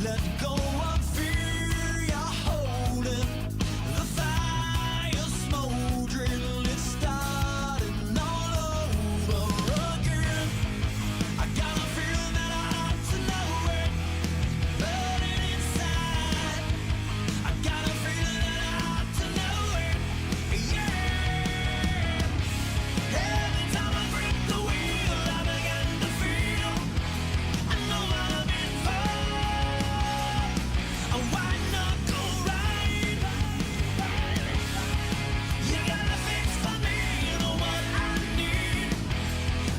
Let go of fear, you're holding the fire smoldering. It's starting all over again. I got a feeling that I ought to know it, burning inside. I got a feeling that I ought to know it, yeah. Every time I grip the wheel, I begin to feel I know what I'm in for. A white knuckle ride. You got a fix for me, you know what I need.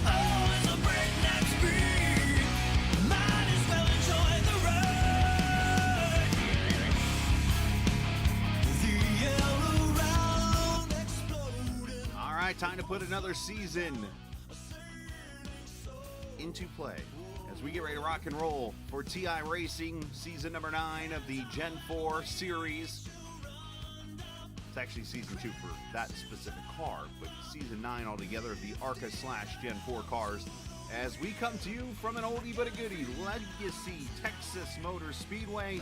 Oh, it's a breakneck speed. Might as well enjoy the ride. The air around exploding. All right, time to put another season into play as we get ready to rock and roll for iRacing season number 9 of the Gen 4 series. It's actually season 2 for that specific car, but season 9 altogether of the ARCA / Gen 4 cars as we come to you from an oldie but a goodie, Legacy Texas Motor Speedway.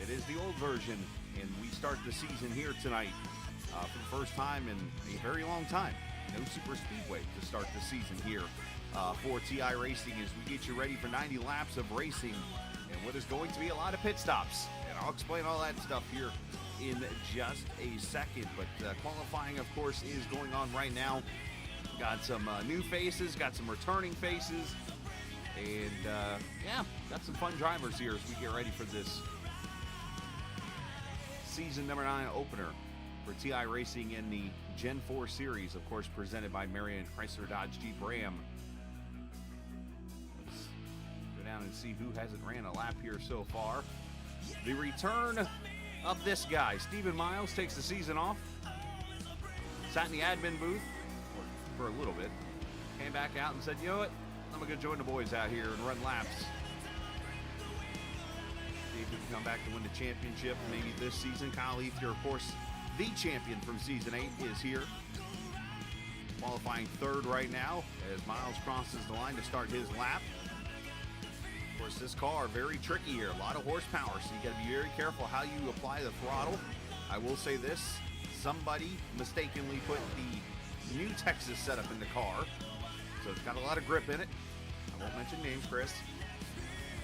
It is the old version, and we start the season here tonight for the first time in a very long time. No super speedway to start the season here for iRacing as we get you ready for 90 laps of racing and what is going to be a lot of pit stops. And I'll explain all that stuff here in just a second. But qualifying, of course, is going on right now. Got some new faces, got some returning faces, and yeah, got some fun drivers here as we get ready for this season number 9 opener for iRacing in the Gen 4 series, of course, presented by Marion Chrysler Dodge Jeep Ram. Let's go down and see who hasn't ran a lap here so far. The return of this guy, Stephen Miles, takes the season off. Sat in the admin booth for a little bit. Came back out and said, you know what? I'm going to join the boys out here and run laps. See if we can come back to win the championship maybe this season. Kyle Ethier, of course, the champion from Season 8 is here. Qualifying third right now as Miles crosses the line to start his lap. Of course, this car, very tricky here. A lot of horsepower, so you got to be very careful how you apply the throttle. I will say this. Somebody mistakenly put the new Texas setup in the car, so it's got a lot of grip in it. I won't mention names, Chris.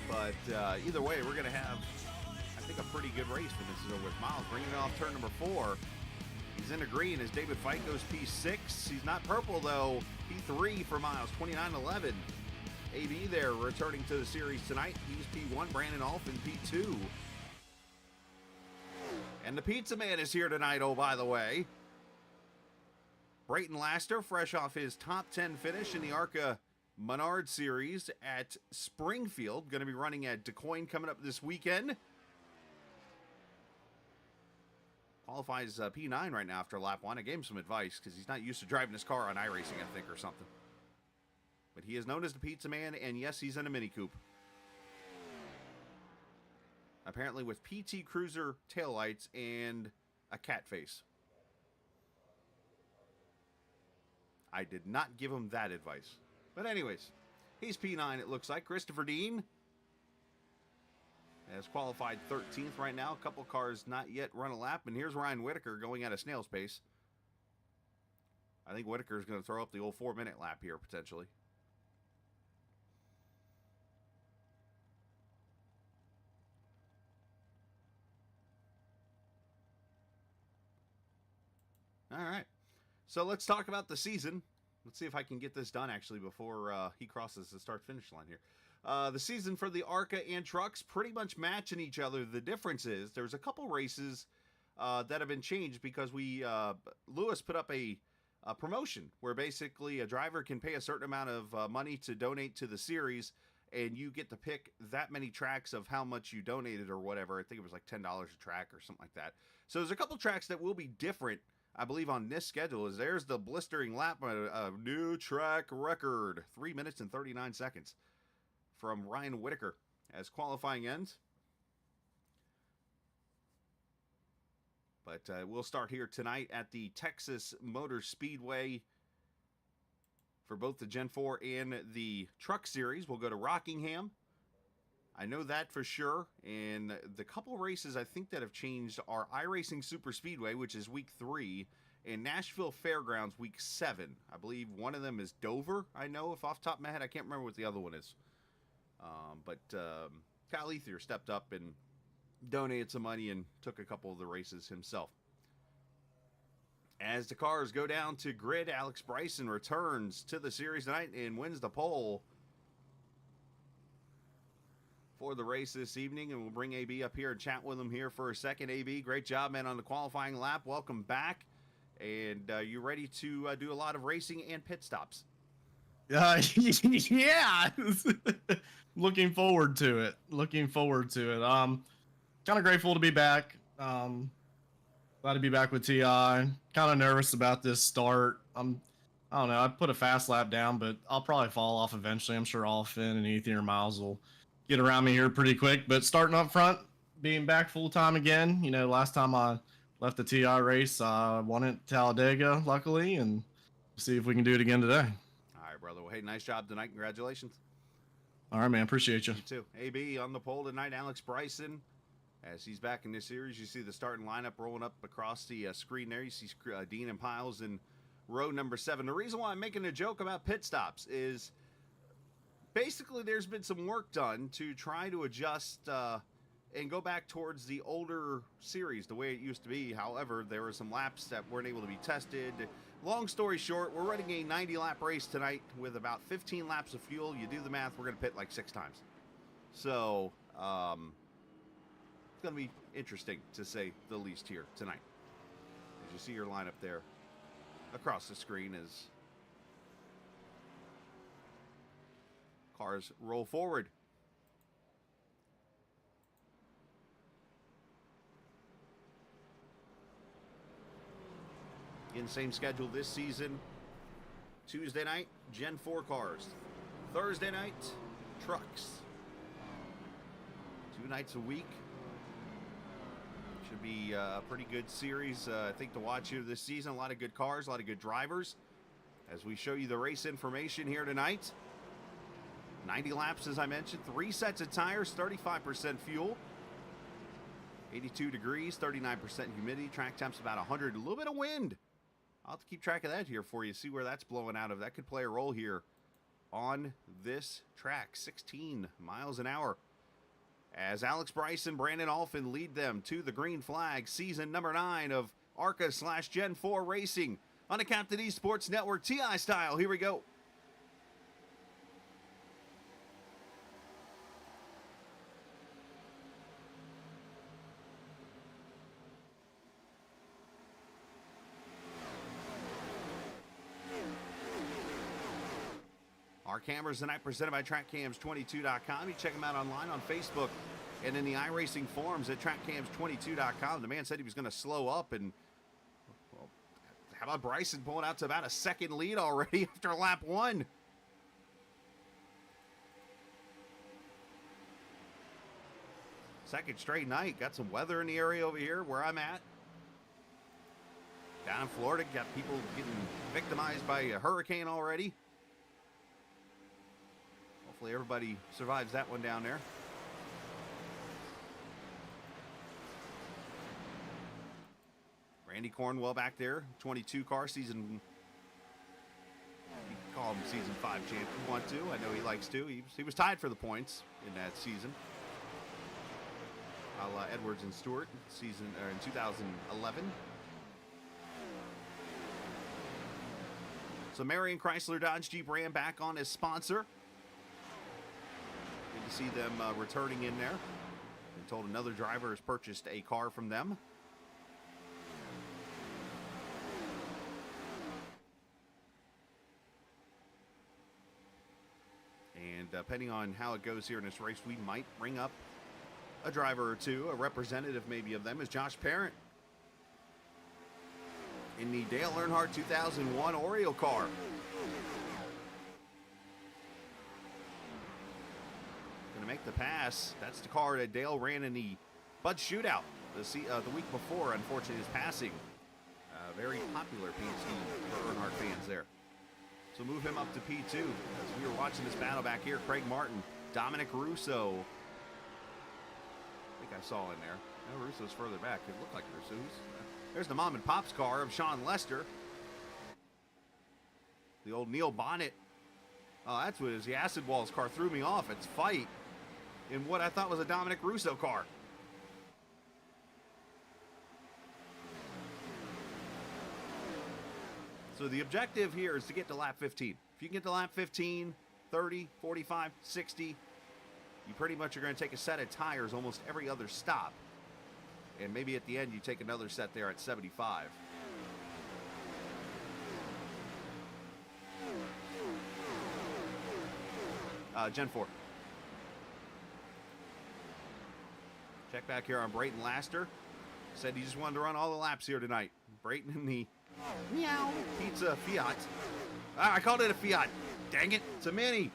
But either way, we're going to have, I think, a pretty good race when this is over with. Miles bringing it off turn number 4. He's into green as David Fite goes P6. He's not purple, though. P3 for Miles, 29-11. AB there returning to the series tonight. He's P1, Brandon Alphin P2. And the Pizza Man is here tonight, oh, by the way. Brayton Laster, fresh off his top 10 finish in the ARCA Menard Series at Springfield. Going to be running at DeCoin coming up this weekend. Qualifies P9 right now after lap 1. I gave him some advice because he's not used to driving his car on iRacing, I think, or something. But he is known as the Pizza Man, and yes, he's in a Mini Coupe. Apparently with PT Cruiser taillights and a cat face. I did not give him that advice. But anyways, he's P9, it looks like. Christopher Dean has qualified 13th right now. A couple cars not yet run a lap. And here's Ryan Whitaker going at a snail's pace. I think Whitaker's going to throw up the old 4-minute lap here, potentially. All right. So let's talk about the season. Let's see if I can get this done, actually, before he crosses the start-finish line here. The season for the ARCA and trucks pretty much matching each other. The difference is there's a couple races that have been changed because Lewis put up a promotion where basically a driver can pay a certain amount of money to donate to the series, and you get to pick that many tracks of how much you donated or whatever. I think it was like $10 a track or something like that. So there's a couple tracks that will be different, I believe, on this schedule. Is there's the blistering lap, a new track record, 3 minutes and 39 seconds from Ryan Whitaker as qualifying ends. But we'll start here tonight at the Texas Motor Speedway for both the Gen 4 and the Truck Series. We'll go to Rockingham. I know that for sure. And the couple races I think that have changed are iRacing Super Speedway, which is week 3, and Nashville Fairgrounds week 7. I believe one of them is Dover, I know, if off the top of my head. I can't remember what the other one is. But Kyle Ethier stepped up and donated some money and took a couple of the races himself. As the cars go down to grid, Alex Bryson returns to the series tonight and wins the pole for the race this evening. And we'll bring AB up here and chat with him here for a second. AB, great job, man, on the qualifying lap. Welcome back. And you ready to do a lot of racing and pit stops? Yeah. Looking forward to it. Kind of grateful to be back. Glad to be back with TI. Kind of nervous about this start. I don't know. I put a fast lap down, but I'll probably fall off eventually. I'm sure all Finn and Ethan or Miles will get around me here pretty quick. But starting up front, being back full time again. You know, last time I left the TI race, I won it Talladega, luckily, and see if we can do it again today. All right, brother. Well, hey, nice job tonight. Congratulations. All right, man. Appreciate you. You too. AB on the pole tonight, Alex Bryson. As he's back in this series, you see the starting lineup rolling up across the screen there. You see Dean and Piles in row number 7. The reason why I'm making a joke about pit stops is basically there's been some work done to try to adjust and go back towards the older series, the way it used to be. However, there were some laps that weren't able to be tested. Long story short, we're running a 90-lap race tonight with about 15 laps of fuel. You do the math, we're going to pit like 6 times. So, it's going to be interesting, to say the least, here tonight. As you see your lineup there across the screen as cars roll forward. In the same schedule this season, Tuesday night, Gen 4 cars. Thursday night, trucks. 2 nights a week. Should be a pretty good series, I think, to watch here this season. A lot of good cars, a lot of good drivers. As we show you the race information here tonight. 90 laps, as I mentioned. 3 sets of tires, 35% fuel. 82 degrees, 39% humidity. Track temps about 100. A little bit of wind. I'll have to keep track of that here for you, see where that's blowing out of. That could play a role here on this track. 16 miles an hour. As Alex Bryson, Brandon Alphin lead them to the green flag, season number 9 of ARCA/Gen 4 Racing on the Captain Esports Network, TI style. Here we go. Our cameras tonight presented by TrackCams22.com. You check them out online on Facebook and in the iRacing forums at TrackCams22.com. The man said he was going to slow up, and well, how about Bryson pulling out to about a second lead already after lap 1? Second straight night. Got some weather in the area over here where I'm at. Down in Florida, got people getting victimized by a hurricane already. Hopefully everybody survives that one down there. Randy Cornwell back there, 22 car season. You can call him season 5 champ if you want to. I know he likes to. He was tied for the points in that season. Edwards and Stewart in 2011. So Marion Chrysler Dodge Jeep Ram back on as sponsor. Good to see them returning in there. Been told another driver has purchased a car from them. And depending on how it goes here in this race, we might bring up a driver or two. A representative maybe of them is Josh Parent in the Dale Earnhardt 2001 Oreo car. Going to make the pass. That's the car that Dale ran in the Bud Shootout the week before. Unfortunately, his passing. Very popular P&C for Earnhardt fans there. So move him up to P2. As we were watching this battle back here, Craig Martin, Dominic Russo, I saw in there. No, Russo's further back. It looked like Russo's. There's the mom and pop's car of Sean Lester. The old Neil Bonnet. Oh, that's what it is. The Acid Walls car threw me off. It's fight in what I thought was a Dominic Russo car. So the objective here is to get to lap 15. If you can get to lap 15, 30, 45, 60, you pretty much are going to take a set of tires almost every other stop. And maybe at the end you take another set there at 75. Gen 4. Check back here on Brayton Laster. Said he just wanted to run all the laps here tonight. Brayton in the meow pizza Fiat. Ah, I called it a Fiat. Dang it, it's a Mini.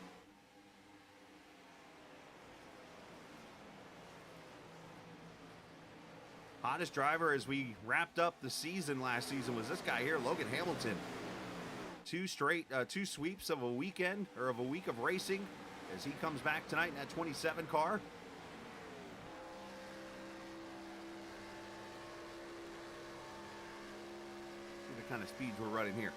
Hottest driver as we wrapped up the season last season was this guy here, Logan Hamilton. Two sweeps of a weekend, or of a week of racing, as he comes back tonight in that 27 car. See the kind of speeds we're running here.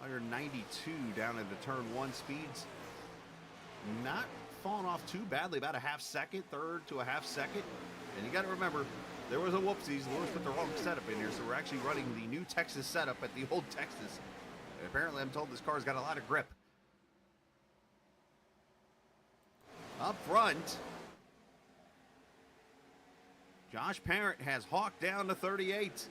Under 92 down into turn 1 speeds. Not falling off too badly, about a half second, third to a half second. And you got to remember, there was a whoopsies. Lewis put the wrong setup in here, so we're actually running the new Texas setup at the old Texas. And apparently, I'm told this car's got a lot of grip. Up front, Josh Parent has hawked down to 38.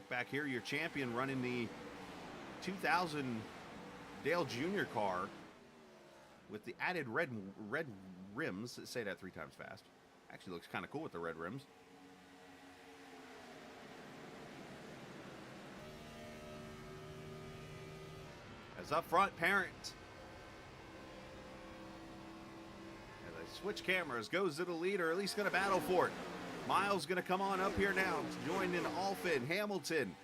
Back here, your champion running the 2000 Dale Jr. car with the added red rims. Say that 3 times fast. Actually looks kind of cool with the red rims. As up front, Parent. As I switch cameras, goes to the lead, or at least going to battle for it. Miles going to come on up here now, joined in Alfin, Hamilton.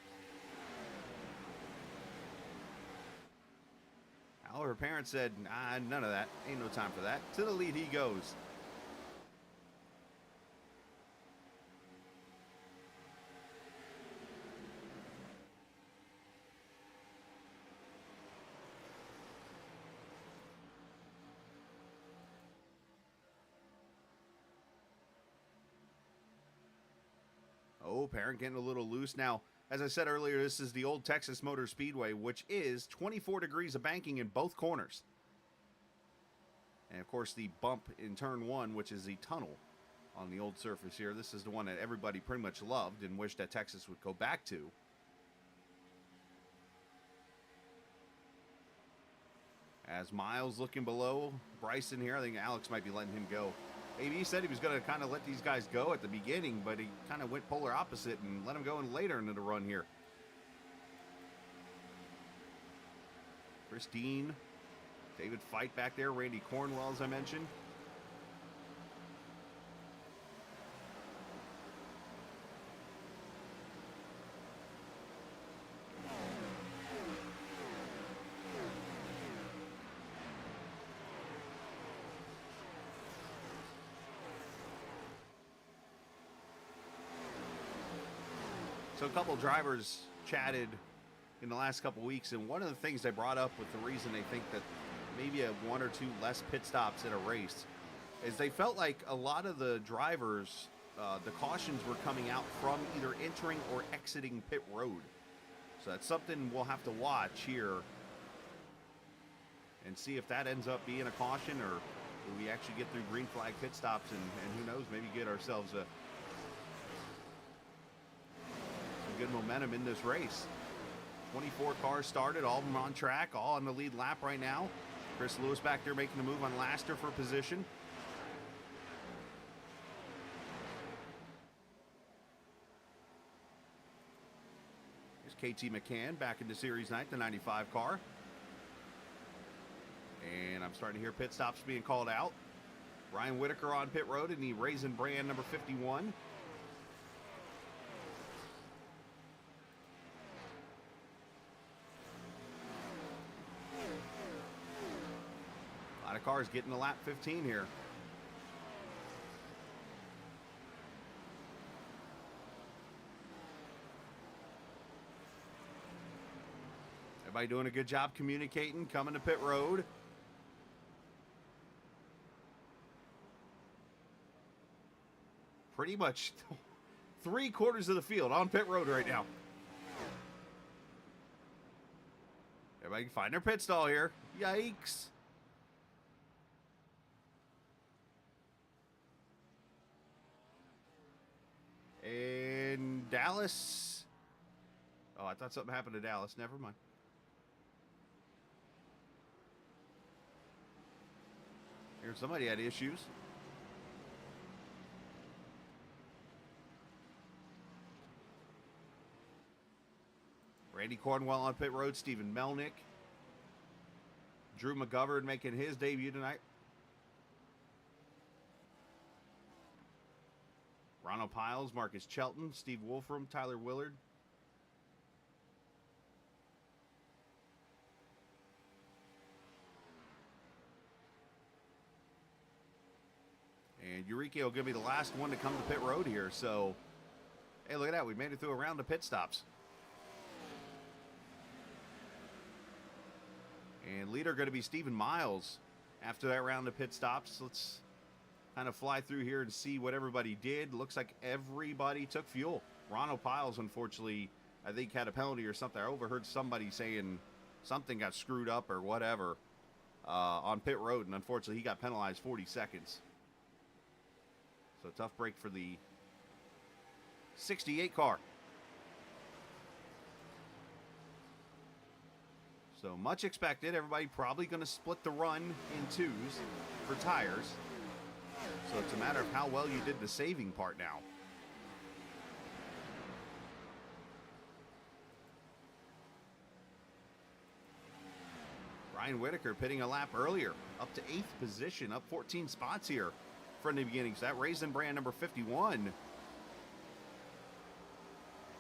However, Parent said, nah, none of that. Ain't no time for that. To the lead he goes. Oh, Parent getting a little loose. Now, as I said earlier, this is the old Texas Motor Speedway, which is 24 degrees of banking in both corners. And, of course, the bump in turn 1, which is the tunnel on the old surface here. This is the one that everybody pretty much loved and wished that Texas would go back to. As Miles looking below Bryson here. I think Alex might be letting him go. Maybe he said he was going to kind of let these guys go at the beginning, but he kind of went polar opposite and let them go in later into the run here. Christine, David Fight back there, Randy Cornwell, as I mentioned. So a couple drivers chatted in the last couple weeks, and one of the things they brought up with the reason they think that maybe a 1 or 2 less pit stops in a race is they felt like a lot of the drivers, the cautions were coming out from either entering or exiting pit road. So that's something we'll have to watch here and see if that ends up being a caution, or do we actually get through green flag pit stops and who knows, maybe get ourselves some good momentum in this race. 24 cars started, all of them on track, all on the lead lap right now. Chris Lewis back there making the move on Laster for position. Here's KT McCann back into Series 9, the 95 car. I'm starting to hear pit stops being called out. Ryan Whitaker on pit road in the Raisin Brand number 51. A lot of cars getting to lap 15 here. Everybody doing a good job communicating, coming to pit road. Pretty much 3/4 of the field on pit road right now. Everybody can find their pit stall here. Yikes. And Dallas. Oh, I thought something happened to Dallas. Never mind. Here's somebody had issues. Randy Cornwell on pit road. Stephen Melnick. Drew McGovern making his debut tonight. Ronald Piles, Marcus Chelton, Steve Wolfram, Tyler Willard. And Eureka will give me the last one to come to pit road here. So, hey, look at that. We made it through a round of pit stops. And leader going to be Stephen Miles after that round of pit stops. Let's kind of fly through here and see what everybody did. Looks like everybody took fuel. Ronald Piles, unfortunately, I think had a penalty or something. I overheard somebody saying something got screwed up or whatever on pit road, and unfortunately he got penalized 40 seconds. So tough break for the 68 car. So much expected. Everybody probably going to split the run in twos for tires. So it's a matter of how well you did the saving part now. Ryan Whitaker pitting a lap earlier, up to 8th position, up 14 spots here from the beginning. So that Raisin Brand number 51.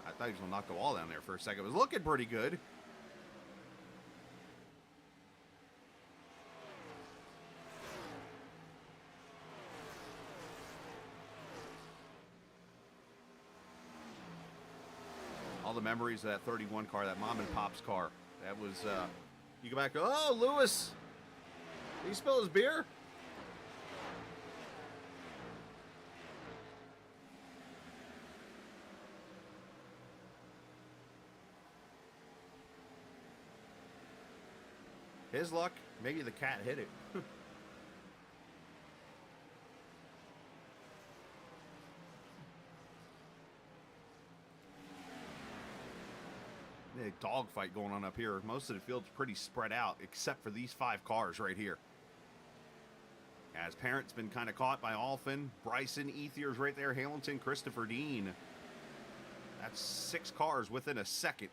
I thought he was going to knock the wall down there for a second. It was looking pretty good. All the memories of that 31 car, that mom and pop's car. That was, you go back, oh, Lewis, did he spill his beer? His luck, maybe the cat hit it. A dogfight going on up here. Most of the field's pretty spread out, except for these 5 cars right here. As Parent's been kind of caught by Alphin, Bryson, Ethier's right there, Hamilton, Christopher Dean. That's 6 cars within a second.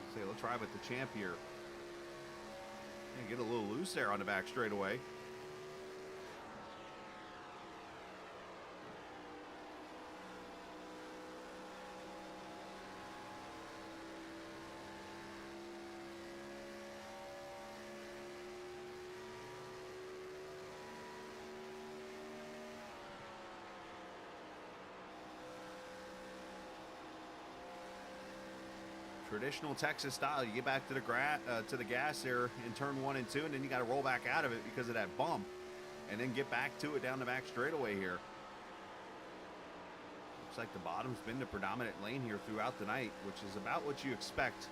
Let's say, let's try with the champ here. And get a little loose there on the back straightaway. Traditional Texas style. You get back to the gas there in turn 1 and 2, and then you got to roll back out of it because of that bump, and then get back to it down the back straightaway here. Looks like the bottom's been the predominant lane here throughout the night, which is about what you expect.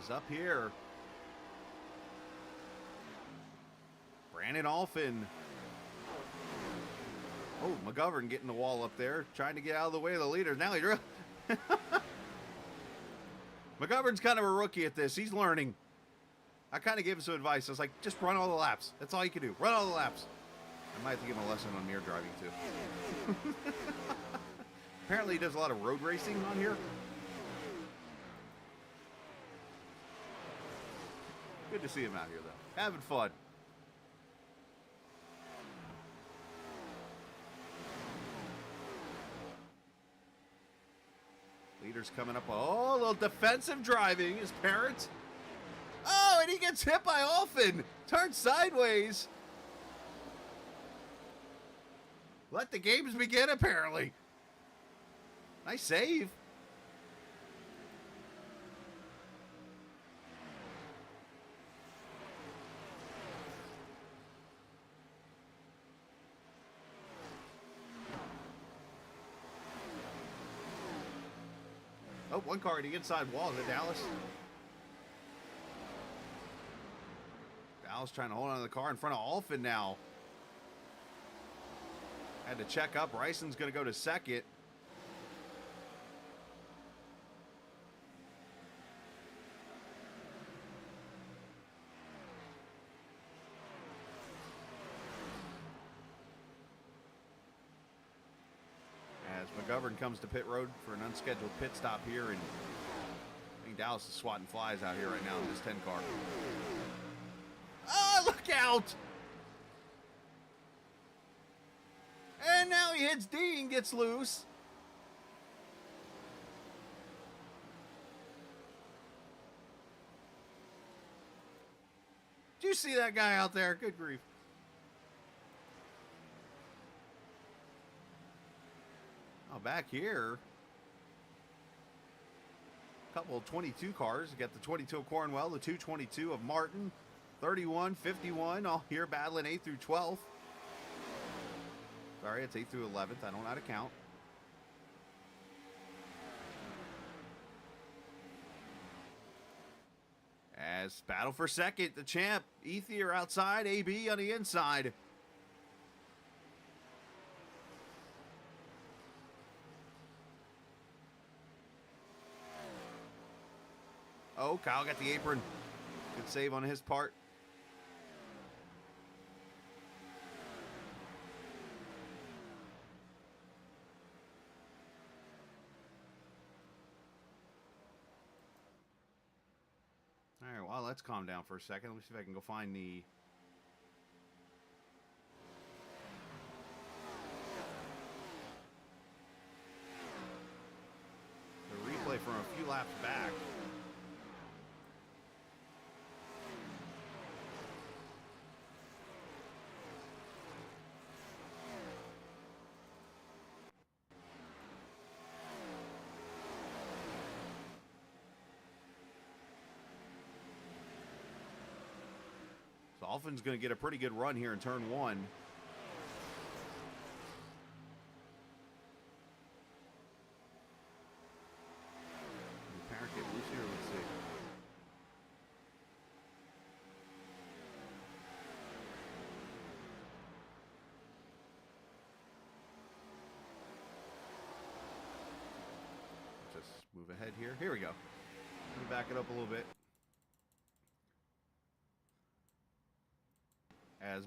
As up here, Brandon Alphin. Oh, McGovern getting the wall up there, trying to get out of the way of the leader. Now he McGovern's kind of a rookie at this. He's learning. I kind of gave him some advice. I was like, just run all the laps. That's all you can do. Run all the laps. I might have to give him a lesson on mirror driving, too. Apparently, he does a lot of road racing on here. Good to see him out here, though. Having fun. Leader's coming up. Oh, a little defensive driving. His parents. Oh, and he gets hit by Alfin. Turns sideways. Let the games begin, apparently. Nice save. Oh, one car to the inside wall. Is it Dallas? Dallas trying to hold on to the car in front of Alfin now. Had to check up. Bryson's going to go to second. As McGovern comes to pit road for an unscheduled pit stop here, and I think Dallas is swatting flies out here right now in this 10 car. Oh, look out! And now he hits Dean, gets loose. Did you see that guy out there? Good grief. Oh, back here. A couple of 22 cars. You got the 22 of Cornwell, the 222 of Martin, 31, 51, all here battling 8 through 12th. Sorry, it's 8 through 11th. I don't know how to count. As battle for second, the champ, Ethier outside, AB on the inside. Oh, Kyle got the apron. Good save on his part. All right, well, let's calm down for a second. Let me see if I can go find the replay from a few laps back. So Alfin's going to get a pretty good run here in turn one. Parent get loose here, let's see. Just move ahead here. Here we go. Let me back it up a little bit. As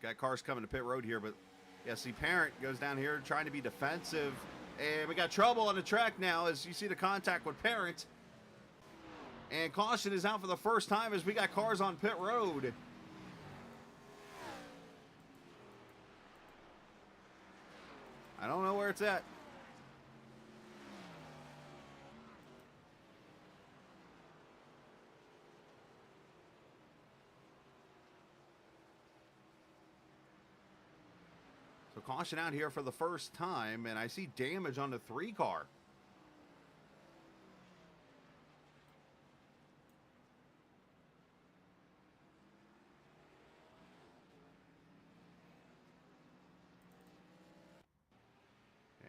got cars coming to pit road here, but yeah, see, Parent goes down here trying to be defensive, and we got trouble on the track now as you see the contact with Parent, and caution is out for the first time as we got cars on pit road. I don't know where it's at. So caution out here for the first time, and I see damage on the 3 car.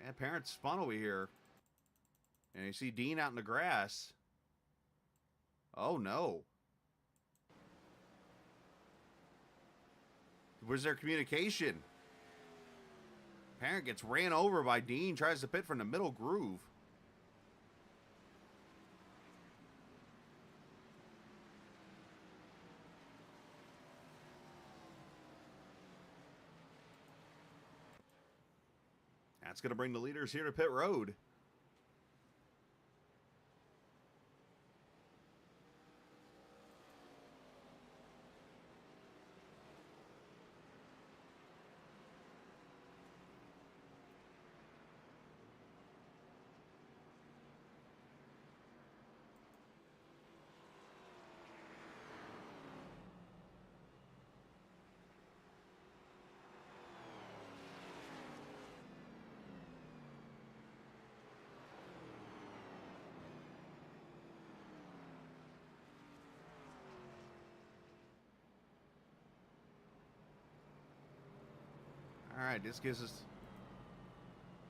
And Parents spun over here. And you see Dean out in the grass. Oh no. Where's their communication? Parent gets ran over by Dean, tries to pit from the middle groove. That's going to bring the leaders here to pit road. All right, this gives us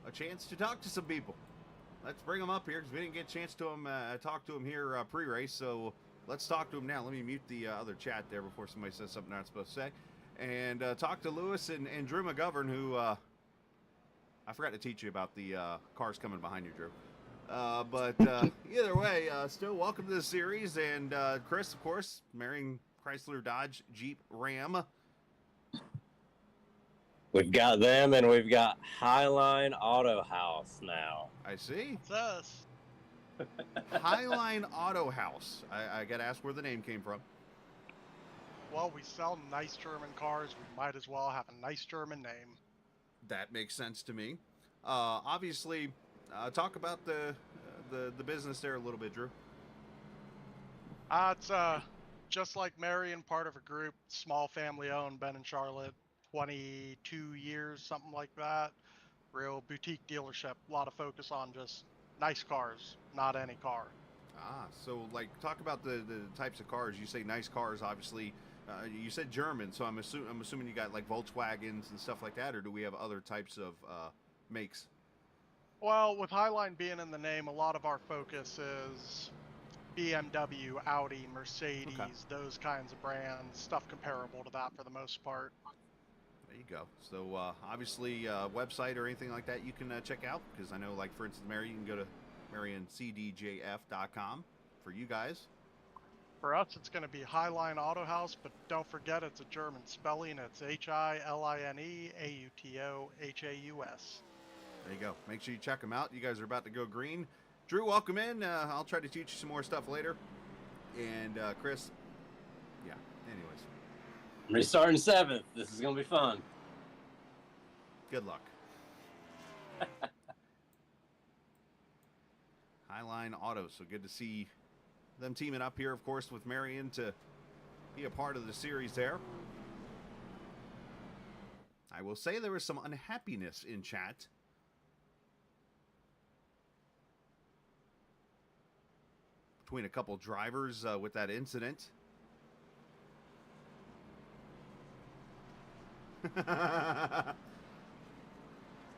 a chance to talk to some people. Let's bring them up here because we didn't get a chance to talk to them here pre-race. So let's talk to them now. Let me mute the other chat there before somebody says something they're not supposed to say. And talk to Lewis and Drew McGovern, who I forgot to teach you about the cars coming behind you, Drew. But either way, still welcome to the series. And Chris, of course, marrying Chrysler, Dodge, Jeep, Ram. We've got them, and we've got Highline Auto House now. I see. It's us. Highline Auto House. I got to ask where the name came from. Well, we sell nice German cars. We might as well have a nice German name. That makes sense to me. Obviously, talk about the business there a little bit, Drew. It's just like Marion, part of a group, small family owned, been in Charlotte 22 years, something like that. Real boutique dealership. A lot of focus on just nice cars, not any car. So like talk about the types of cars. You say nice cars, obviously. You said German, so I'm assuming you got like Volkswagens and stuff like that, or do we have other types of makes? Well, with Highline being in the name, a lot of our focus is BMW, Audi, Mercedes, Okay. those kinds of brands, stuff comparable to that for the most part. There you go. So obviously, website or anything like that you can check out, because I know, like for instance, Mary, you can go to MarionCDJF.com for you guys. For us, it's going to be Highline Auto House, but don't forget it's a German spelling. It's HILINEAUTOHAUS. There you go. Make sure you check them out. You guys are about to go green. Drew, welcome in. I'll try to teach you some more stuff later. And Chris, yeah. Anyways, Restarting 7th. This is going to be fun. good luck. Highline Auto. So good to see them teaming up here, of course, with Marion to be a part of the series there. I will say there was some unhappiness in chat. Between a couple drivers with that incident.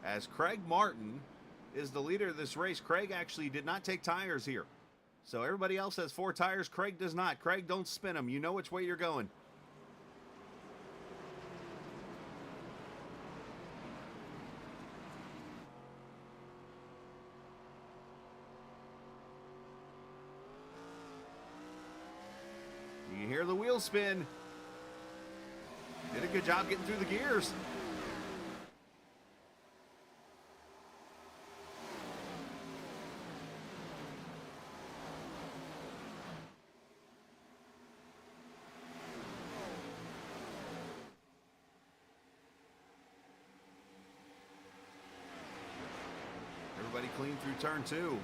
As Craig Martin is the leader of this race, Craig actually did not take tires here. So everybody else has 4 tires. Craig does not. Craig, don't spin them. You know which way you're going. You hear the wheel spin. Did a good job getting through the gears. Everybody clean through turn 2.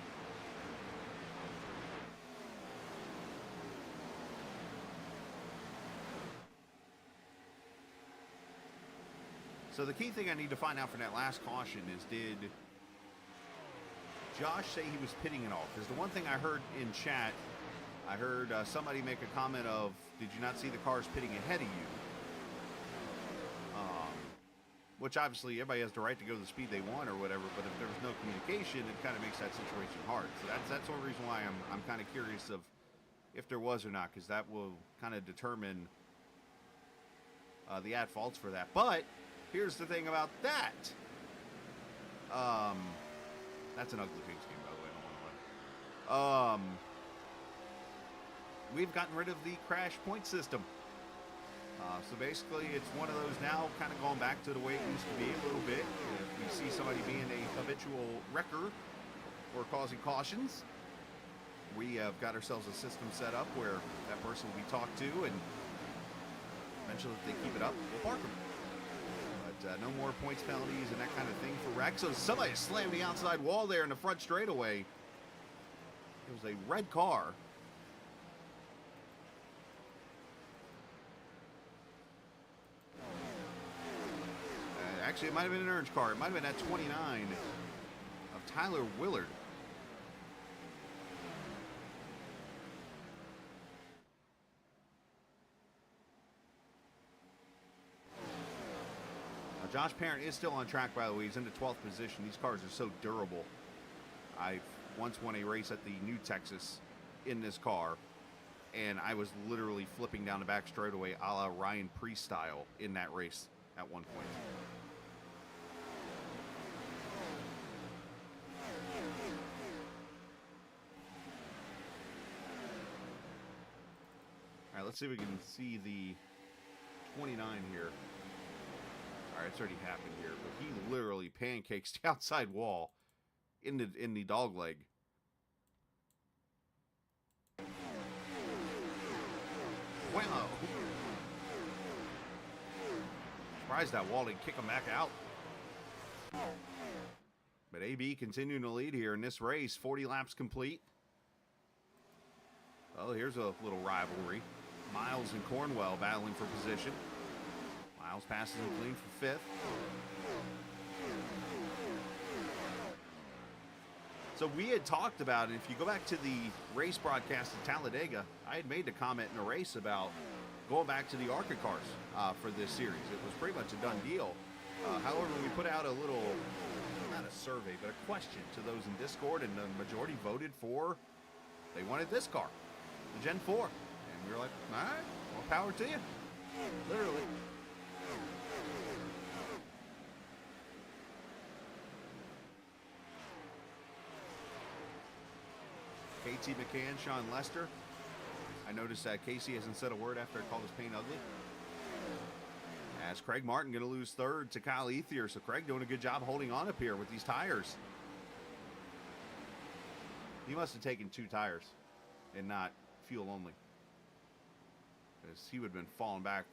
So the key thing I need to find out for that last caution is, did Josh say he was pitting it all? Because the one thing I heard in chat, I heard somebody make a comment of, did you not see the cars pitting ahead of you? Which obviously everybody has the right to go the speed they want or whatever, but if there was no communication, it kind of makes that situation hard. So that's the reason why I'm kind of curious of if there was or not, because that will kind of determine the at-faults for that. But here's the thing about that. That's an ugly Pigs game, by the way. I don't want to win. We've gotten rid of the crash point system. So basically, it's one of those now, kind of going back to the way it used to be a little bit. If we see somebody being a habitual wrecker or causing cautions, we have got ourselves a system set up where that person will be talked to, and eventually, if they keep it up, we'll park them. But no more points, penalties, and that kind of thing for wreck. So somebody slammed the outside wall there in the front straightaway. It was a red car. Actually, it might have been an orange car. It might have been that 29 of Tyler Willard. Now, Josh Parent is still on track, by the way. He's in the 12th position. These cars are so durable. I once won a race at the New Texas in this car, and I was literally flipping down the back straightaway a la Ryan Preece style in that race at one point. All right, let's see if we can see the 29 here. All right, it's already happened here, but he literally pancakes the outside wall in the dog leg. Wow. Surprised that wall didn't kick him back out. But AB continuing to lead here in this race. 40 laps complete. Oh, here's a little rivalry. Miles and Cornwell battling for position. Miles passes him clean for 5th. So we had talked about, and if you go back to the race broadcast in Talladega, I had made the comment in the race about going back to the ARCA cars for this series. It was pretty much a done deal. However, we put out a little, not a survey, but a question to those in Discord, and the majority voted for, they wanted this car, the Gen 4. And we were like, all right, more power to you. Literally. KT McCann, Sean Lester. I noticed that Casey hasn't said a word after I called his paint ugly. As Craig Martin going to lose 3rd to Kyle Ethier. So Craig doing a good job holding on up here with these tires. He must have taken 2 tires and not fuel only, because he would have been falling back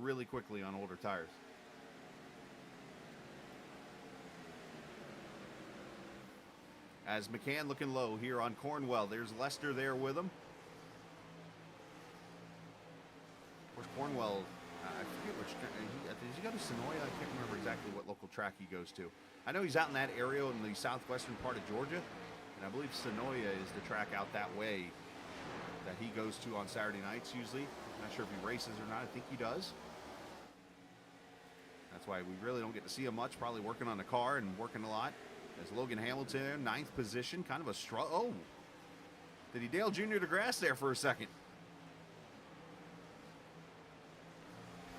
really quickly on older tires. As McCann looking low here on Cornwell. There's Lester there with him. Where's Cornwell? I forget which track. Does he go to Sonoya? I can't remember exactly what local track he goes to. I know he's out in that area in the southwestern part of Georgia. And I believe Sonoya is the track out that way that he goes to on Saturday nights usually. I'm not sure if he races or not. I think he does. That's why we really don't get to see him much. Probably working on the car and working a lot. As Logan Hamilton there, 9th position. Kind of a struggle. Oh! Did he Dale Jr. to grass there for a second?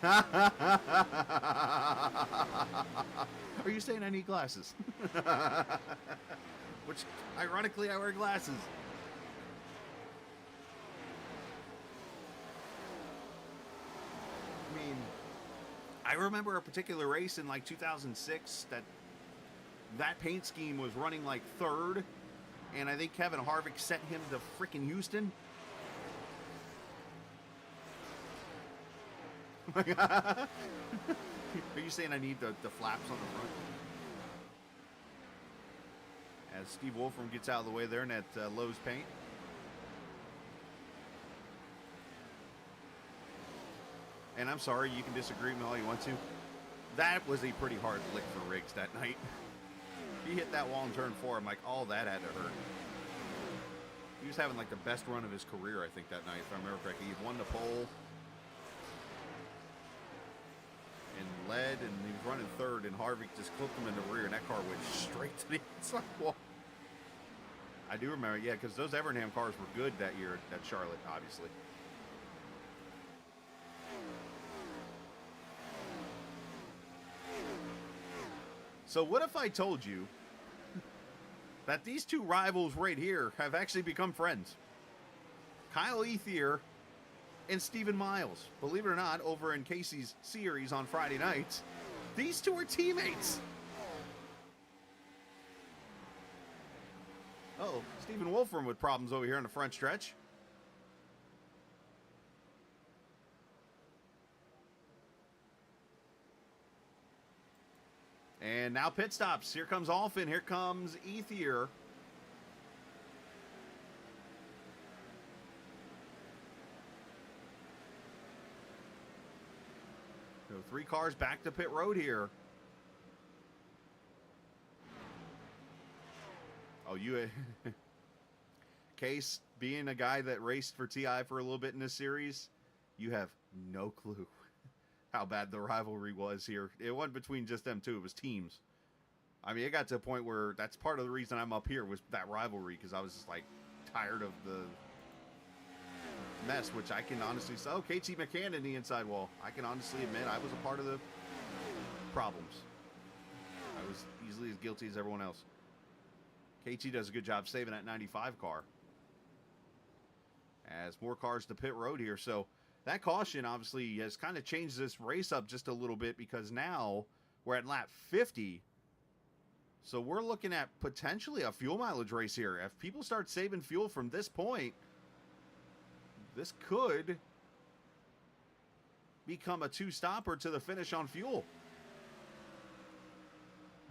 Are you saying I need glasses? Which, ironically, I wear glasses. I mean, I remember a particular race in like 2006 that paint scheme was running like 3rd, and I think Kevin Harvick sent him to freaking Houston. Are you saying I need the flaps on the front? As Steve Wolfram gets out of the way there in that Lowe's paint. And I'm sorry, you can disagree with me all you want to. That was a pretty hard lick for Riggs that night. He hit that wall in turn 4. I'm like, all that had to hurt. He was having like the best run of his career, I think, that night, if I remember correctly. He won the pole and led, and he was running 3rd, and Harvick just clipped him in the rear, and that car went straight to the inside wall. I do remember, yeah, because those Evernham cars were good that year at Charlotte, obviously. So what if I told you that these two rivals right here have actually become friends? Kyle Ethier and Stephen Miles. Believe it or not, over in Casey's series on Friday nights, these two are teammates. Uh-oh, Stephen Wolfram with problems over here on the front stretch. And now pit stops. Here comes Alfin. Here comes Ethier. So 3 cars back to pit road here. Oh, you... Case, being a guy that raced for TI for a little bit in this series, you have no clue how bad the rivalry was here. It wasn't between just them two. It was teams. I mean, it got to a point where that's part of the reason I'm up here was that rivalry, because I was just, like, tired of the mess, which I can honestly say, oh, KT McCann in the inside wall. I can honestly admit I was a part of the problems. I was easily as guilty as everyone else. KT does a good job saving that 95 car. As more cars to pit road here, so that caution obviously has kind of changed this race up just a little bit, because now we're at lap 50. So we're looking at potentially a fuel mileage race here. If people start saving fuel from this point, this could become a 2-stopper to the finish on fuel.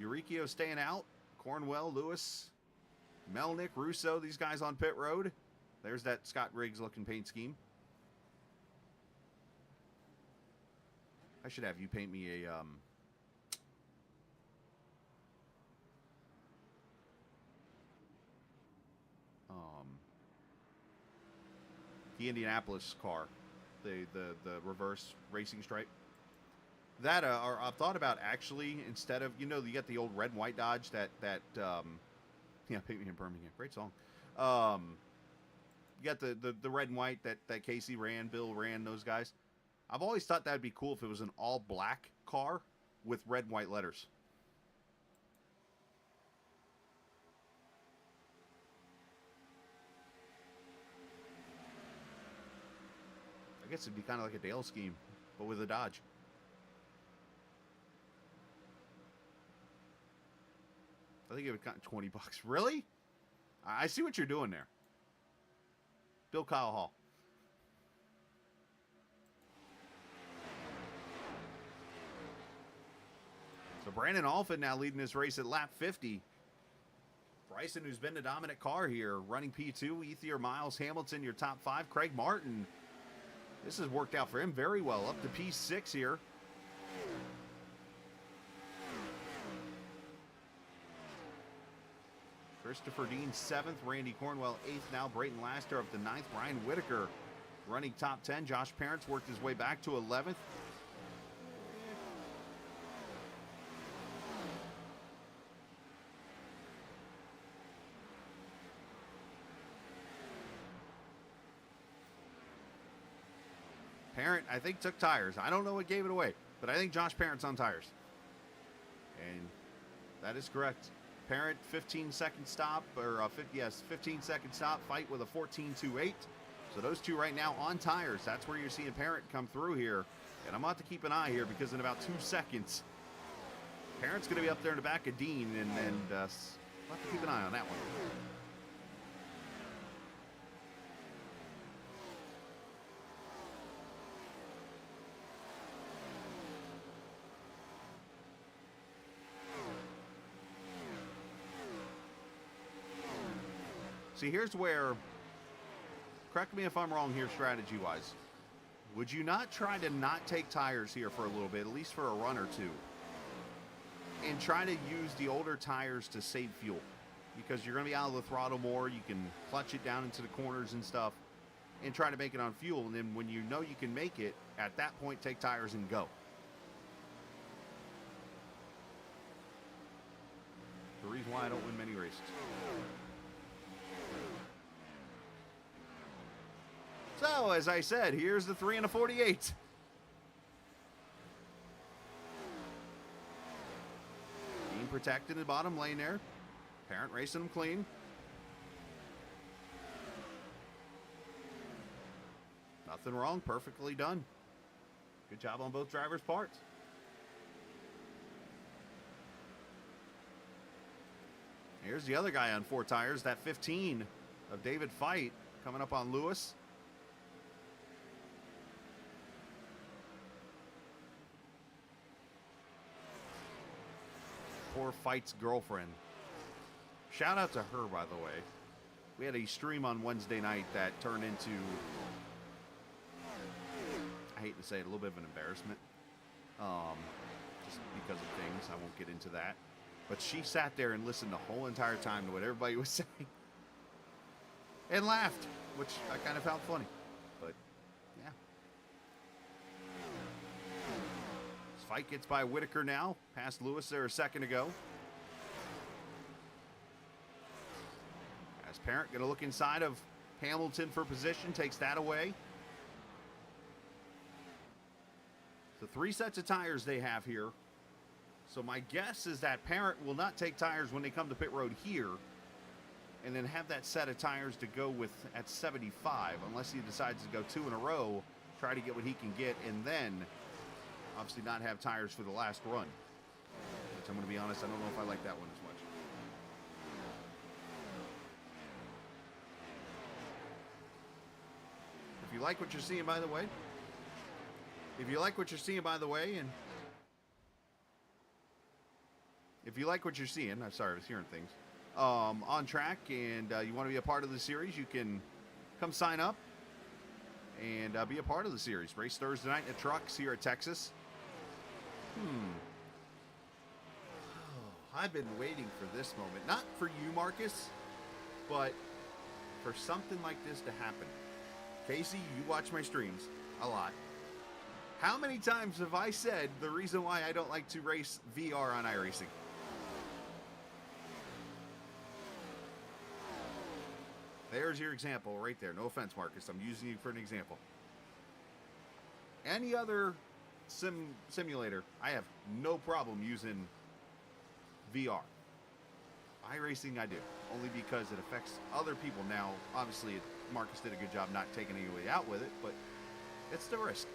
Eurykio staying out. Cornwell, Lewis, Melnick, Russo, these guys on pit road. There's that Scott Riggs looking paint scheme. I should have you paint me a the Indianapolis car, the reverse racing stripe. That or I've thought about actually, instead of, you know, you got the old red and white Dodge that yeah, paint me in Birmingham, great song. You got the red and white that Casey ran, Bill ran, those guys. I've always thought that'd be cool if it was an all black car with red and white letters. I guess it'd be kind of like a Dale scheme, but with a Dodge. I think it would cost $20. Really? I see what you're doing there. Bill Kyle Hall. So Brandon Alfin now leading this race at lap 50. Bryson, who's been the dominant car here, running P2. Ethier, Miles, Hamilton, your top 5. Craig Martin. This has worked out for him very well. Up to P6 here. Christopher Dean 7th. Randy Cornwell 8th now. Brayton Laster up to 9th. Brian Whitaker running top 10. Josh Parents worked his way back to 11th. Parent, I think, took tires. I don't know what gave it away, but I think Josh Parent's on tires. And that is correct. Parent, 15-second stop, or 15-second stop, fight with a 14.28. So those two right now on tires. That's where you're seeing Parent come through here. And I'm going to have to keep an eye here, because in about 2 seconds, Parent's going to be up there in the back of Dean, and I'll have to keep an eye on that one. See, here's where, correct me if I'm wrong here strategy-wise. Would you not try to not take tires here for a little bit, at least for a run or two, and try to use the older tires to save fuel? Because you're going to be out of the throttle more, you can clutch it down into the corners and stuff, and try to make it on fuel, and then when you know you can make it, at that point, take tires and go. The reason why I don't win many races. So, as I said, here's the 3 and a 48. Being protected in the bottom lane there. Parent racing them clean. Nothing wrong. Perfectly done. Good job on both drivers' parts. Here's the other guy on 4 tires, that 15 of David Fight coming up on Lewis. Poor Fight's girlfriend. Shout out to her, by the way. We had a stream on Wednesday night that turned into, I hate to say it, a little bit of an embarrassment. Just because of things. I won't get into that. But she sat there and listened the whole entire time to what everybody was saying. And laughed, which I kind of found funny. But, yeah. This fight gets by Whitaker now. Past Lewis there a second ago. As Parent going to look inside of Hamilton for position. Takes that away. So 3 sets of tires they have here. So my guess is that Parent will not take tires when they come to pit road here, and then have that set of tires to go with at 75, unless he decides to go 2 in a row, try to get what he can get, and then obviously not have tires for the last run. Which I'm going to be honest, I don't know if I like that one as much. If you like what you're seeing, by the way, and if you like what you're seeing, I'm sorry, I was hearing things, on track, and you want to be a part of the series, you can come sign up and be a part of the series. Race Thursday night in the trucks here at Texas. I've been waiting for this moment. Not for you, Marcus, but for something like this to happen. Casey, you watch my streams a lot. How many times have I said the reason why I don't like to race VR on iRacing? There's your example right there. No offense, Marcus. I'm using you for an example. Any other simulator, I have no problem using VR. iRacing, I do. Only because it affects other people. Now, obviously, Marcus did a good job not taking anybody out with it, but it's the risk.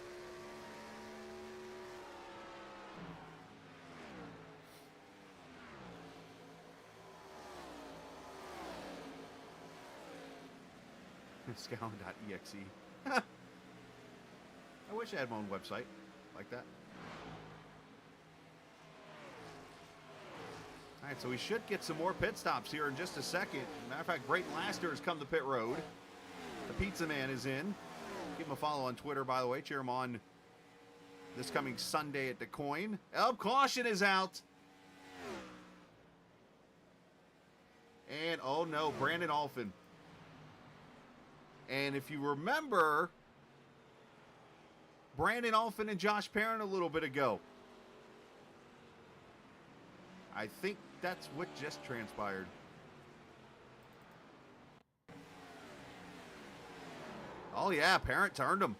Scown.exe. I wish I had my own website like that. All right, so we should get some more pit stops here in just a second. Matter of fact, Brayton Laster has come to pit road. The Pizza Man is in. Give him a follow on Twitter, by the way. Cheer him on this coming Sunday at the Coin. Caution is out. And, oh no, Brandon Alphin. And if you remember, Brandon Alphin and Josh Parent a little bit ago. I think that's what just transpired. Oh yeah, Parent turned him.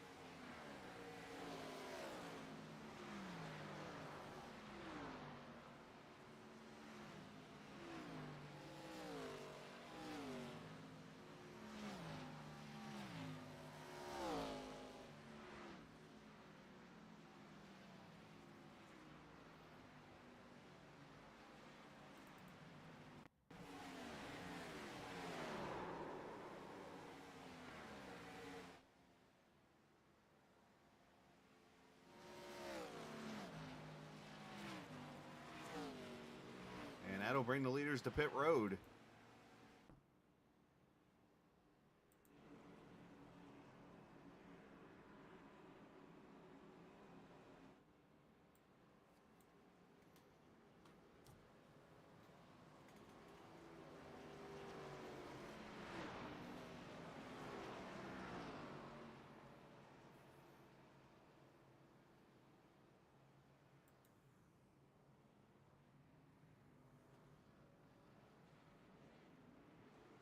That'll bring the leaders to pit road.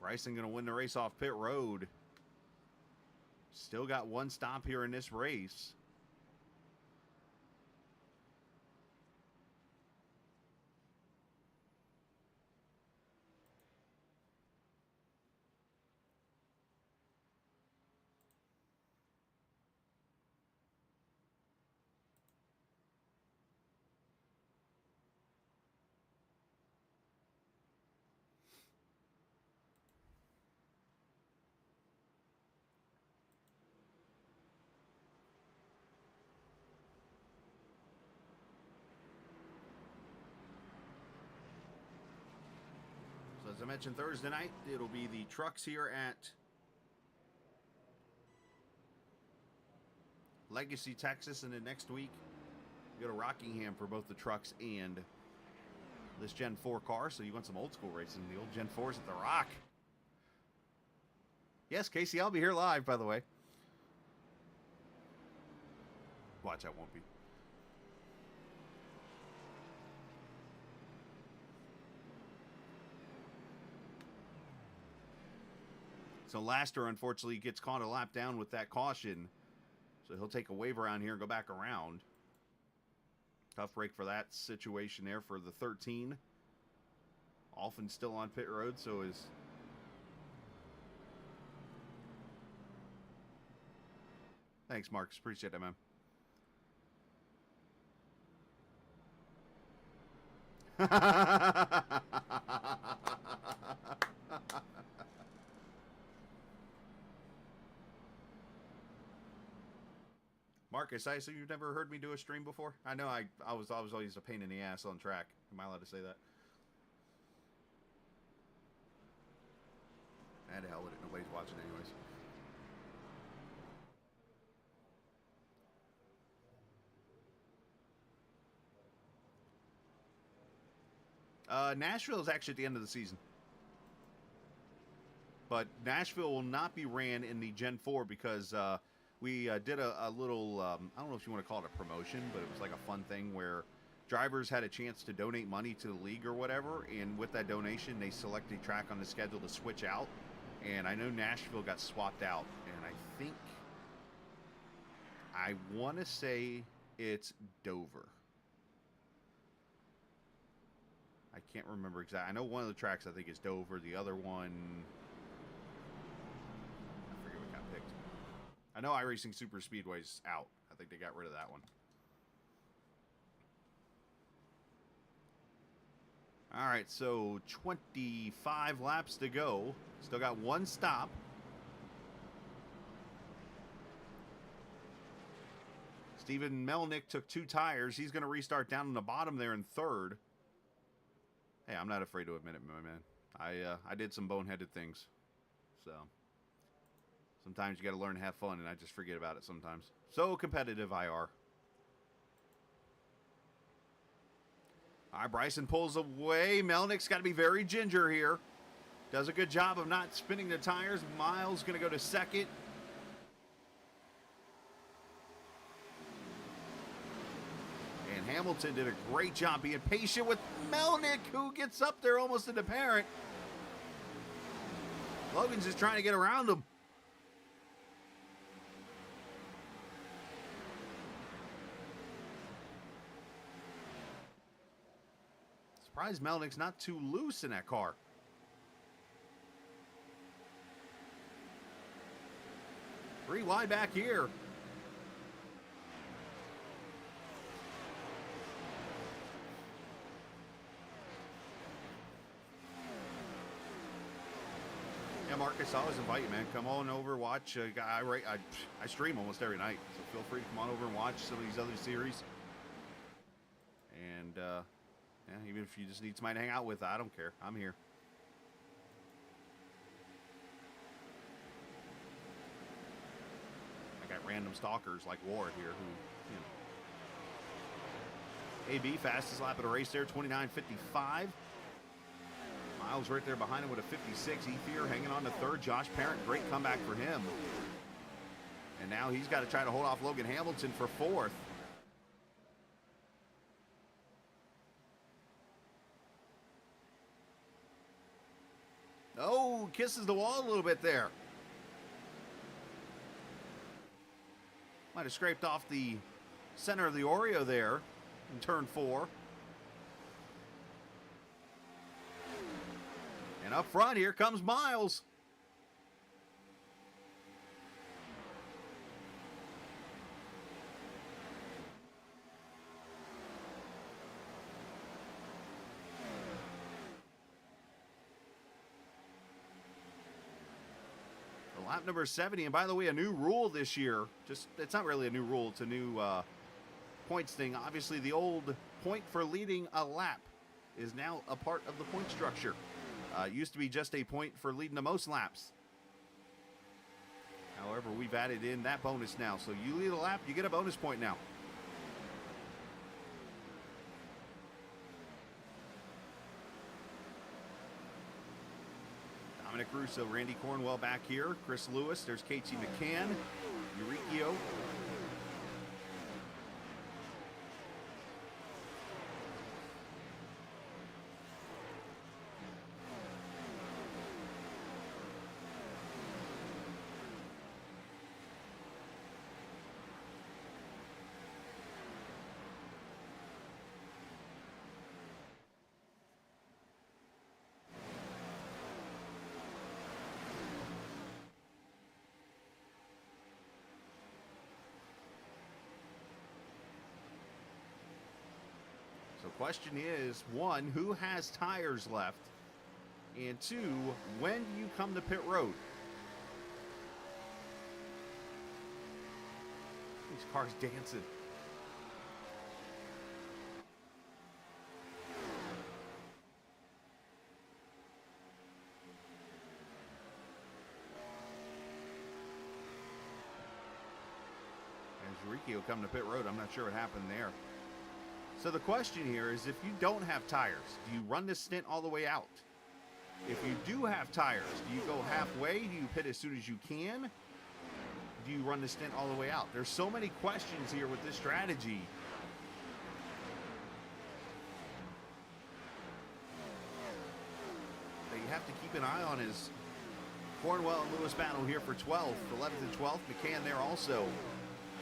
Bryson going to win the race off pit road. Still got one stop here in this race. as I mentioned, Thursday night, it'll be the trucks here at Legacy, Texas, and then next week, we go to Rockingham for both the trucks and this Gen 4 car. So you want some old school racing, the old Gen 4s at the Rock. Yes, Casey, I'll be here live, by the way. Watch, I won't be. So Laster, unfortunately, gets caught a lap down with that caution. So he'll take a wave around here and go back around. Tough break for that situation there for the 13. Alfin still on pit road, so is... Thanks, Marcus. Appreciate it, man. Marcus, I assume you've never heard me do a stream before? I know I was always a pain in the ass on track. Am I allowed to say that? And hell with it. Nobody's watching anyways. Nashville is actually at the end of the season. But Nashville will not be ran in the Gen 4 because we did a little, I don't know if you want to call it a promotion, but it was like a fun thing where drivers had a chance to donate money to the league or whatever, and with that donation, they select a track on the schedule to switch out. And I know Nashville got swapped out, and I want to say it's Dover. I can't remember exactly. I know one of the tracks I think is Dover. The other one, I forget what got picked. I know iRacing Super Speedway's out. I think they got rid of that one. All right, so 25 laps to go. Still got one stop. Steven Melnick took 2 tires. He's going to restart down in the bottom there in 3rd. Hey, I'm not afraid to admit it, my man. I did some boneheaded things. So sometimes you got to learn to have fun, and I just forget about it sometimes. So competitive IR. All right, Bryson pulls away. Melnick's got to be very ginger here. Does a good job of not spinning the tires. Miles going to go to 2nd. And Hamilton did a great job being patient with Melnick, who gets up there almost in the parent. Logan's just trying to get around him. Surprised Melnick's not too loose in that car. Three wide back here. Yeah, Marcus, I always invite you, man. Come on over, watch. I stream almost every night, so feel free to come on over and watch some of these other series. And, yeah, even if you just need somebody to hang out with, I don't care. I'm here. I got random stalkers like Ward here who, you know. AB, fastest lap of the race there, 29.55. Miles right there behind him with a 56. Ethier hanging on to 3rd. Josh Parent, great comeback for him. And now he's got to try to hold off Logan Hamilton for 4th. Oh, kisses the wall a little bit there. Might have scraped off the center of the Oreo there in turn 4. And up front here comes Miles. Lap number 70, and by the way, a new rule this year. It's not really a new rule, it's a new points thing. Obviously, the old point for leading a lap is now a part of the point structure. It used to be just a point for leading the most laps. However, we've added in that bonus now. So you lead a lap, you get a bonus point now. Dominic Russo, Randy Cornwell back here. Chris Lewis, there's Casey McCann, Eurykio. So question is, one, who has tires left? And two, when do you come to pit road? These cars dancing. As Eurykio come to pit road, I'm not sure what happened there. So the question here is, if you don't have tires, do you run this stint all the way out? If you do have tires, do you go halfway? Do you pit as soon as you can? Do you run the stint all the way out? There's so many questions here with this strategy. That you have to keep an eye on is Cornwell and Lewis battle here for 12th, 11th and 12th. McCann there also.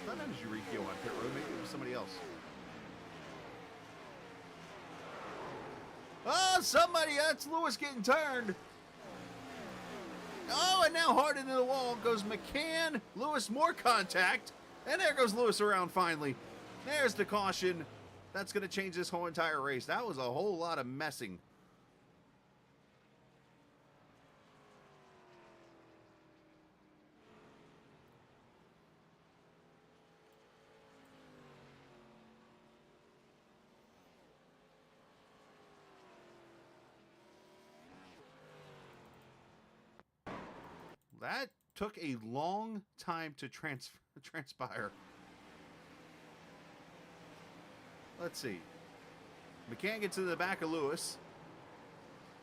Sometimes Eurykio on pit road, maybe it was somebody else. Oh, somebody, that's Lewis getting turned. Oh, and now hard into the wall goes McCann. Lewis, more contact. And there goes Lewis around finally. There's the caution. That's going to change this whole entire race. That was a whole lot of messing. That took a long time to transpire. Let's see. McCann gets to the back of Lewis.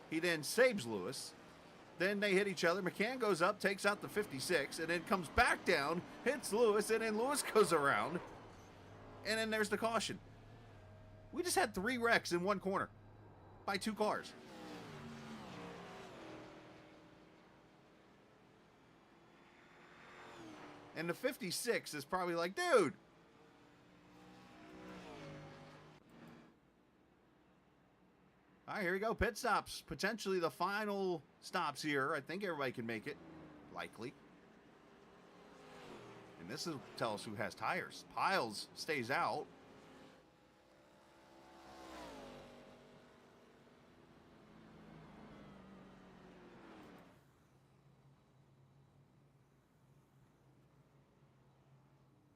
He then saves Lewis. Then they hit each other. McCann goes up, takes out the 56, and then comes back down, hits Lewis, and then Lewis goes around. And then there's the caution. We just had 3 wrecks in one corner by 2 cars. And the 56 is probably like, dude. All right, here we go. Pit stops. Potentially the final stops here. I think everybody can make it. Likely. And this will tell us who has tires. Piles stays out.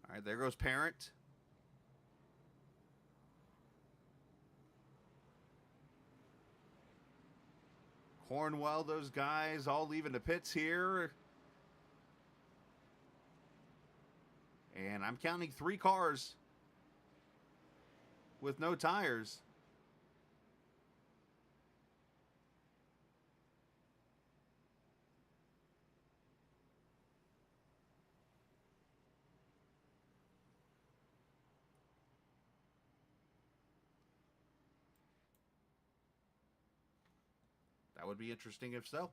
All right, there goes Parent. Cornwell, those guys all leaving the pits here. And I'm counting 3 cars with no tires. That would be interesting if so.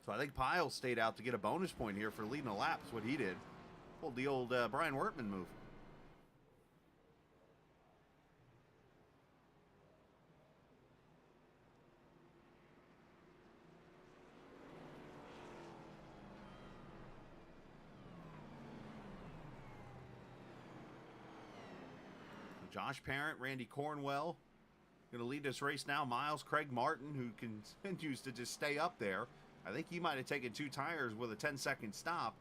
So I think Pyle stayed out to get a bonus point here for leading a lap. That's what he did. Pulled the old Brian Wertman move. Josh Parent, Randy Cornwell, going to lead this race now. Miles, Craig Martin, who continues to just stay up there. I think he might have taken 2 tires with a 10-second stop.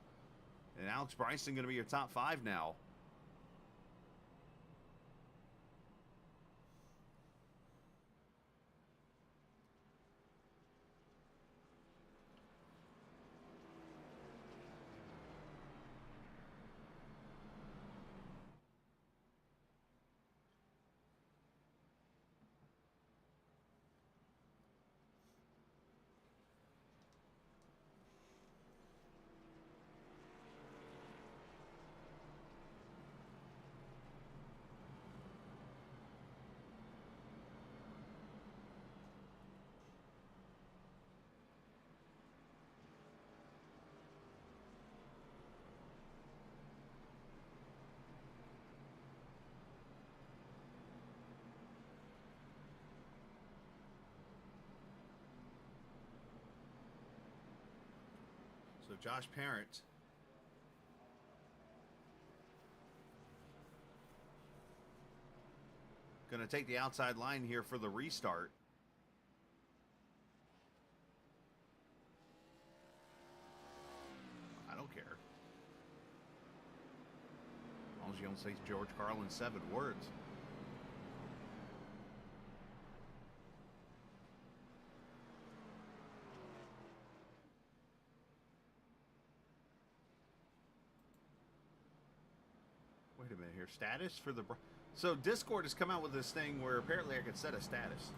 And Alex Bryson going to be your top 5 now. So Josh Parent. Going to take the outside line here for the restart. I don't care. As long as you don't say George Carlin 7 words. Wait a minute here. Status for the... So Discord has come out with this thing where apparently I could set a status.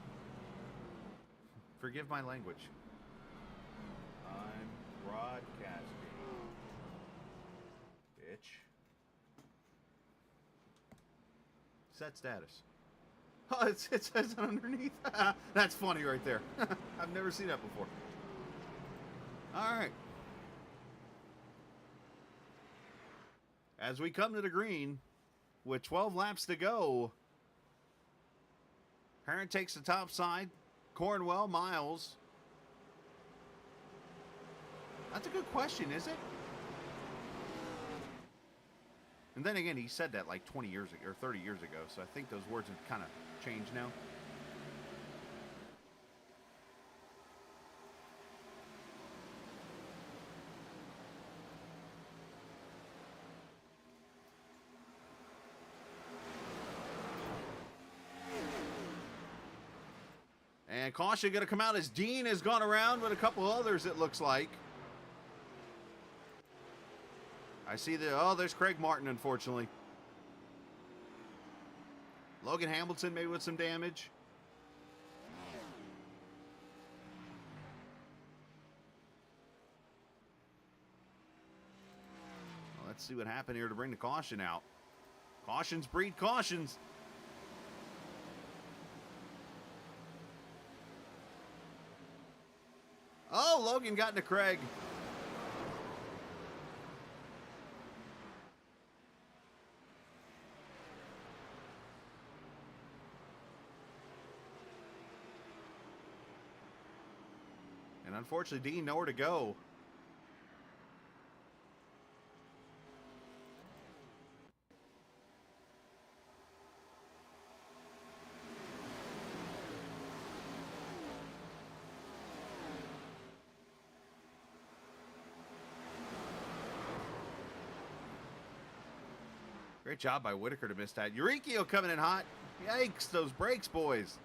Forgive my language. I'm broadcasting. Bitch. Set status. Oh, it says it underneath. That's funny right there. I've never seen that before. All right. As we come to the green, with 12 laps to go, Parent takes the top side. Cornwell, Miles. That's a good question, is it? And then again, he said that like 20 years ago, or 30 years ago, so I think those words have kind of changed now. And caution going to come out as Dean has gone around with a couple others, it looks like. I see there's Craig Martin, unfortunately. Logan Hamilton maybe with some damage. Well, let's see what happened here to bring the caution out. Cautions breed cautions. Oh, Logan got into Craig. And unfortunately, Dean nowhere to go. Great job by Whitaker to miss that. Eurykio coming in hot. Yikes, those brakes, boys.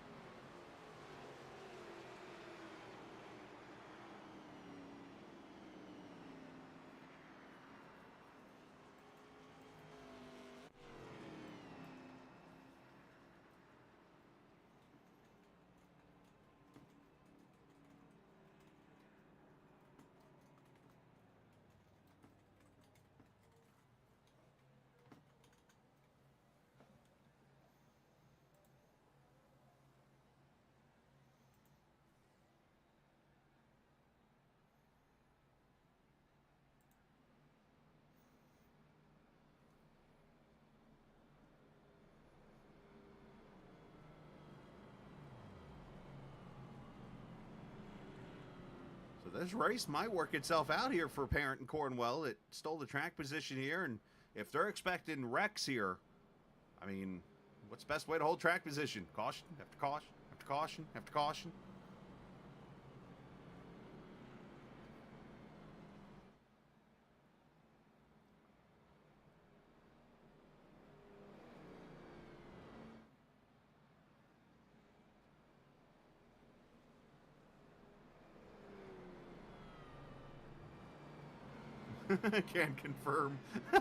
So this race might work itself out here for Parent and Cornwell. It stole the track position here, and if they're expecting wrecks here, I mean, what's the best way to hold track position? Caution, after caution, after caution, after caution. Can confirm. Let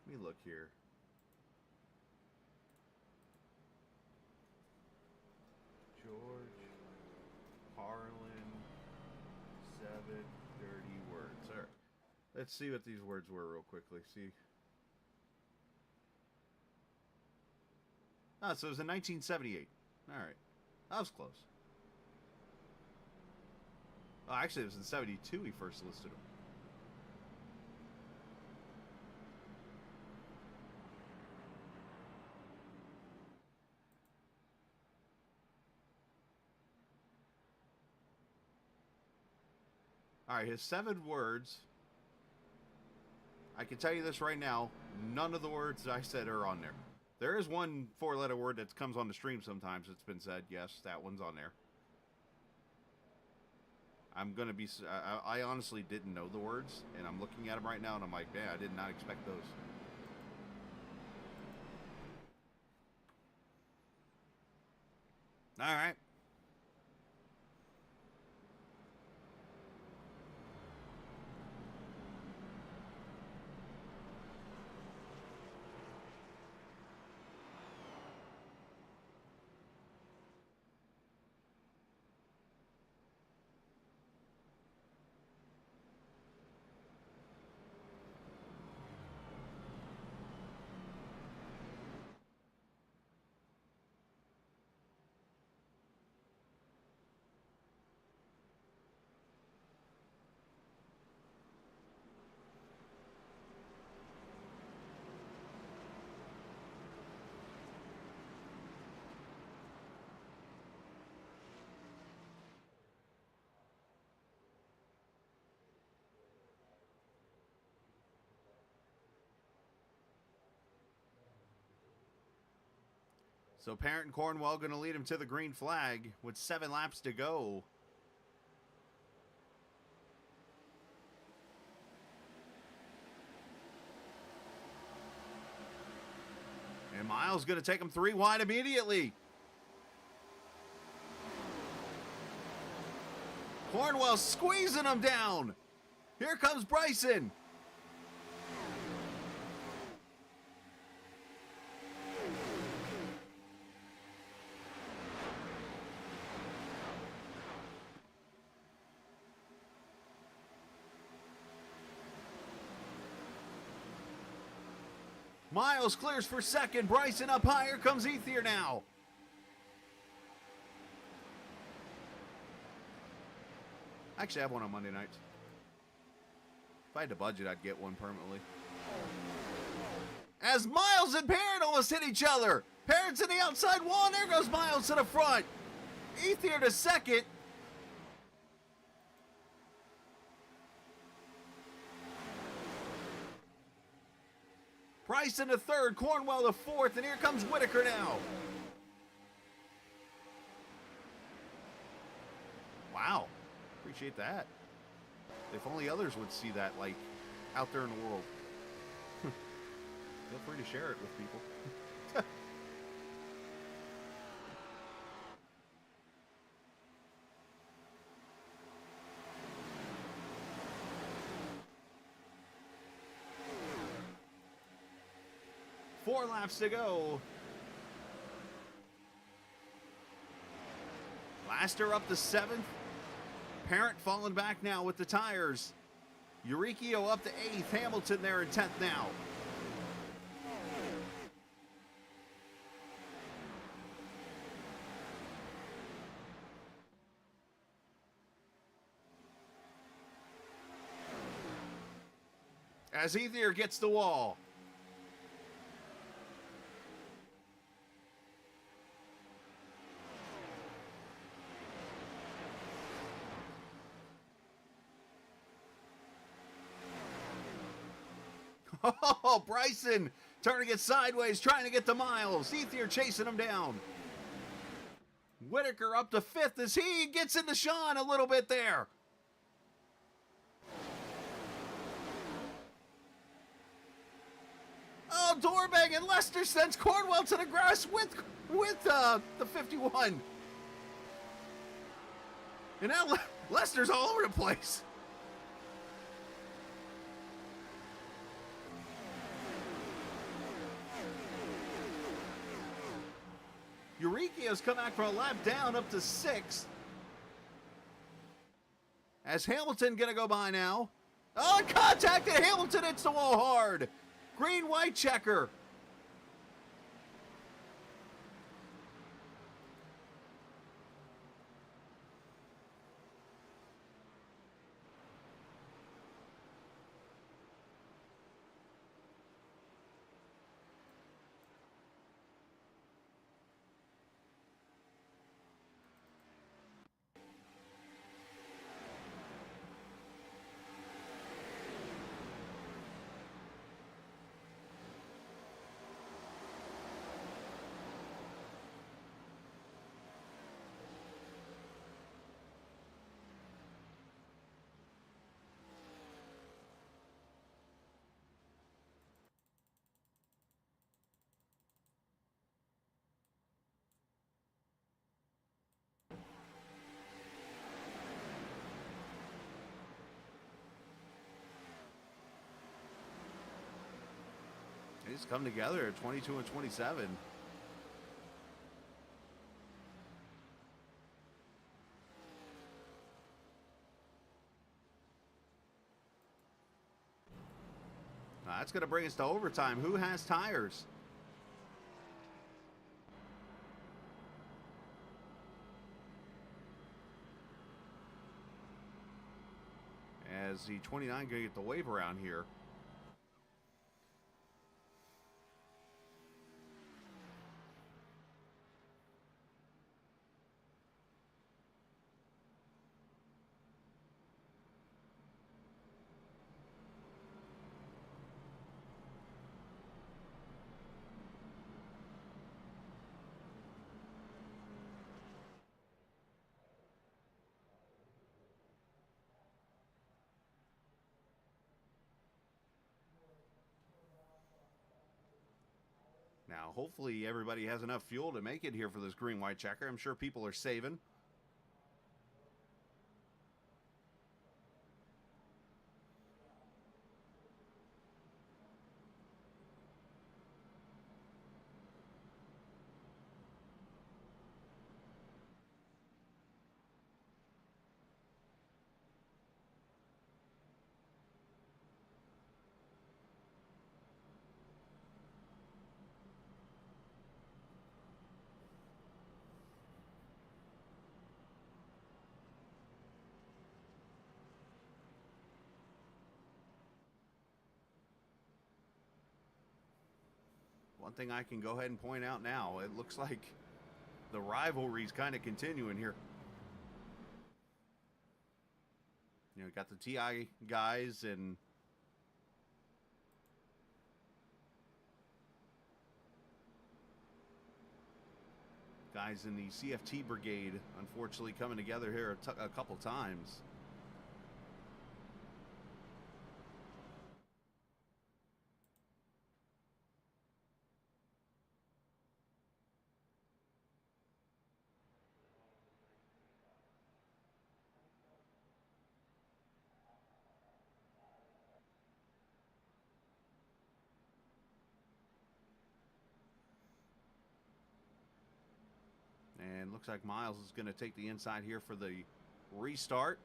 me look here. George Harlan, 7 dirty words. All right. Let's see what these words were real quickly. See. Ah, so it was in 1978. All right. That was close. Oh, actually, it was in 72 he first listed him. All right, his 7 words. I can tell you this right now. None of the words I said are on there. There is one 4-letter word that comes on the stream sometimes. It's been said. Yes, that one's on there. I'm going to be... I honestly didn't know the words, and I'm looking at them right now, and I'm like, man, I did not expect those. All right. So Parent and Cornwell going to lead him to the green flag with 7 laps to go. And Miles going to take him 3 wide immediately. Cornwell squeezing him down. Here comes Bryson. Miles clears for second. Bryson up higher comes Ethier now. Actually, I have one on Monday nights. If I had to budget, I'd get one permanently. As Miles and Parent almost hit each other. Parent's in the outside wall, and there goes Miles to the front. Ethier to second. Bryson to third, Cornwell to fourth, and here comes Whitaker now. Wow, appreciate that. If only others would see that, like, out there in the world. Feel free to share it with people. Four laps to go. Laster up to 7th. Parent falling back now with the tires. Eurykio up to 8th. Hamilton there in 10th now. As Ethier gets the wall. Oh, Bryson turning it sideways, trying to get to Miles. Ethier chasing him down. Whitaker up to 5th as he gets into Sean a little bit there. Oh, Dorbang and Lester sends Cornwell to the grass with the 51. And now Lester's all over the place. Eurykio's come back for a lap down up to 6th. As Hamilton gonna go by now. Oh, contact, and Hamilton hits the wall hard. Green-white checker. just come together at 22 and 27. Now, that's going to bring us to overtime. Who has tires? As the 29 going to get the wave around here. Now, hopefully everybody has enough fuel to make it here for this green-white checker. I'm sure people are saving. One thing I can go ahead and point out now, it looks like the rivalry's kind of continuing here. You know, got the TI guys and guys in the CFT brigade, unfortunately, coming together here a couple times. And looks like Miles is going to take the inside here for the restart.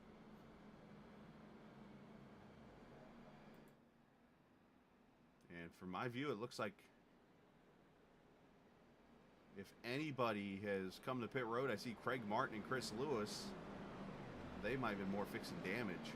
And from my view, it looks like if anybody has come to pit road, I see Craig Martin and Chris Lewis. They might have been more fixing damage.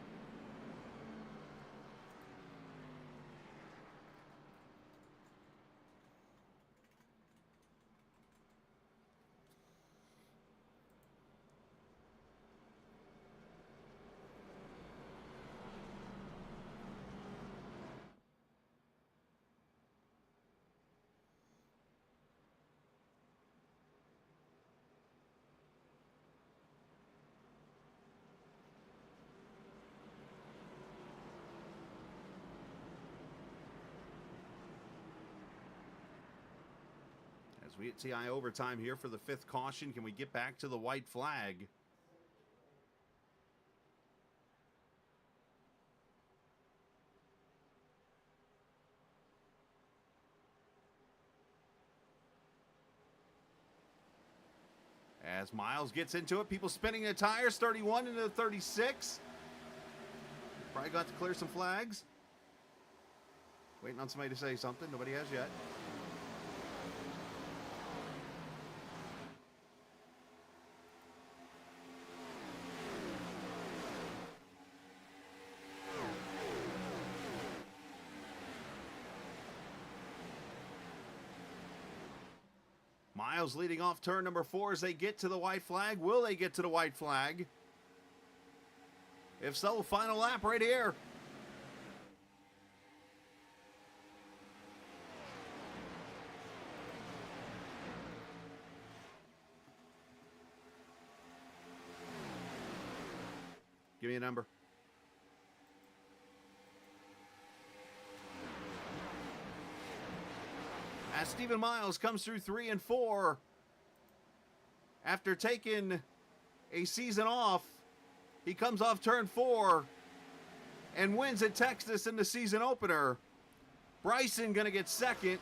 As we hit TI overtime here for the 5th caution, can we get back to the white flag? As Miles gets into it, people spinning the tires, 31 into 36. Probably got to clear some flags. Waiting on somebody to say something. Nobody has yet. Miles leading off turn number 4 as they get to the white flag. Will they get to the white flag? If so, final lap right here. Give me a number. As Stephen Miles comes through 3 and 4 after taking a season off, he comes off turn 4 and wins at Texas in the season opener. Bryson going to get second.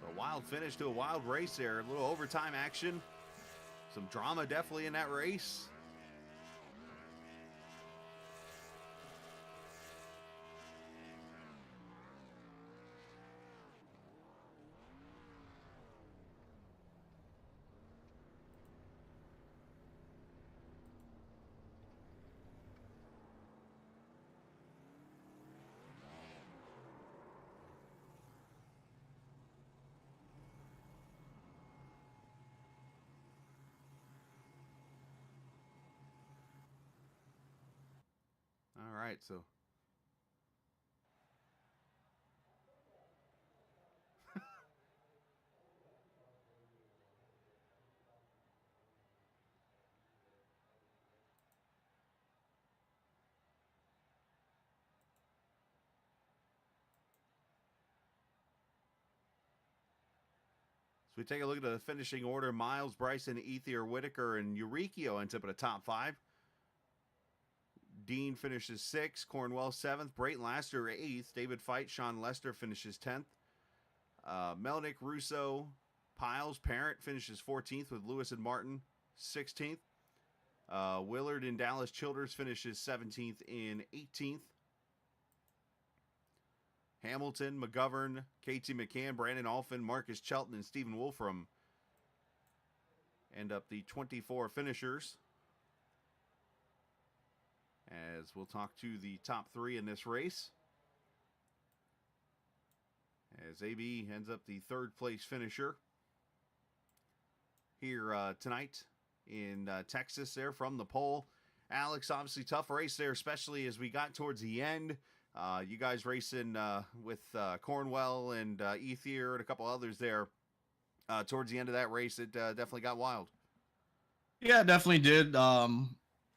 A wild finish to a wild race there. A little overtime action. Some drama definitely in that race. All right, so we take a look at the finishing order. Miles, Bryson, Ethier, Whitaker, and Eurykio ends up in the top 5. Dean finishes 6th, Cornwell 7th, Brayton Laster 8th, David Fight, Sean Lester finishes 10th. Melnick, Russo, Piles, Parent finishes 14th with Lewis and Martin 16th. Willard and Dallas Childers finishes 17th and 18th. Hamilton, McGovern, KT McCann, Brandon Alphin, Marcus Chelton, and Stephen Wolfram end up the 24 finishers. As we'll talk to the top 3 in this race. As AB ends up the 3rd place finisher here tonight in Texas there from the pole. Alex, obviously tough race there, especially as we got towards the end. You guys racing with Cornwell and Ethier and a couple others there. Towards the end of that race, it definitely got wild. Yeah, it definitely did.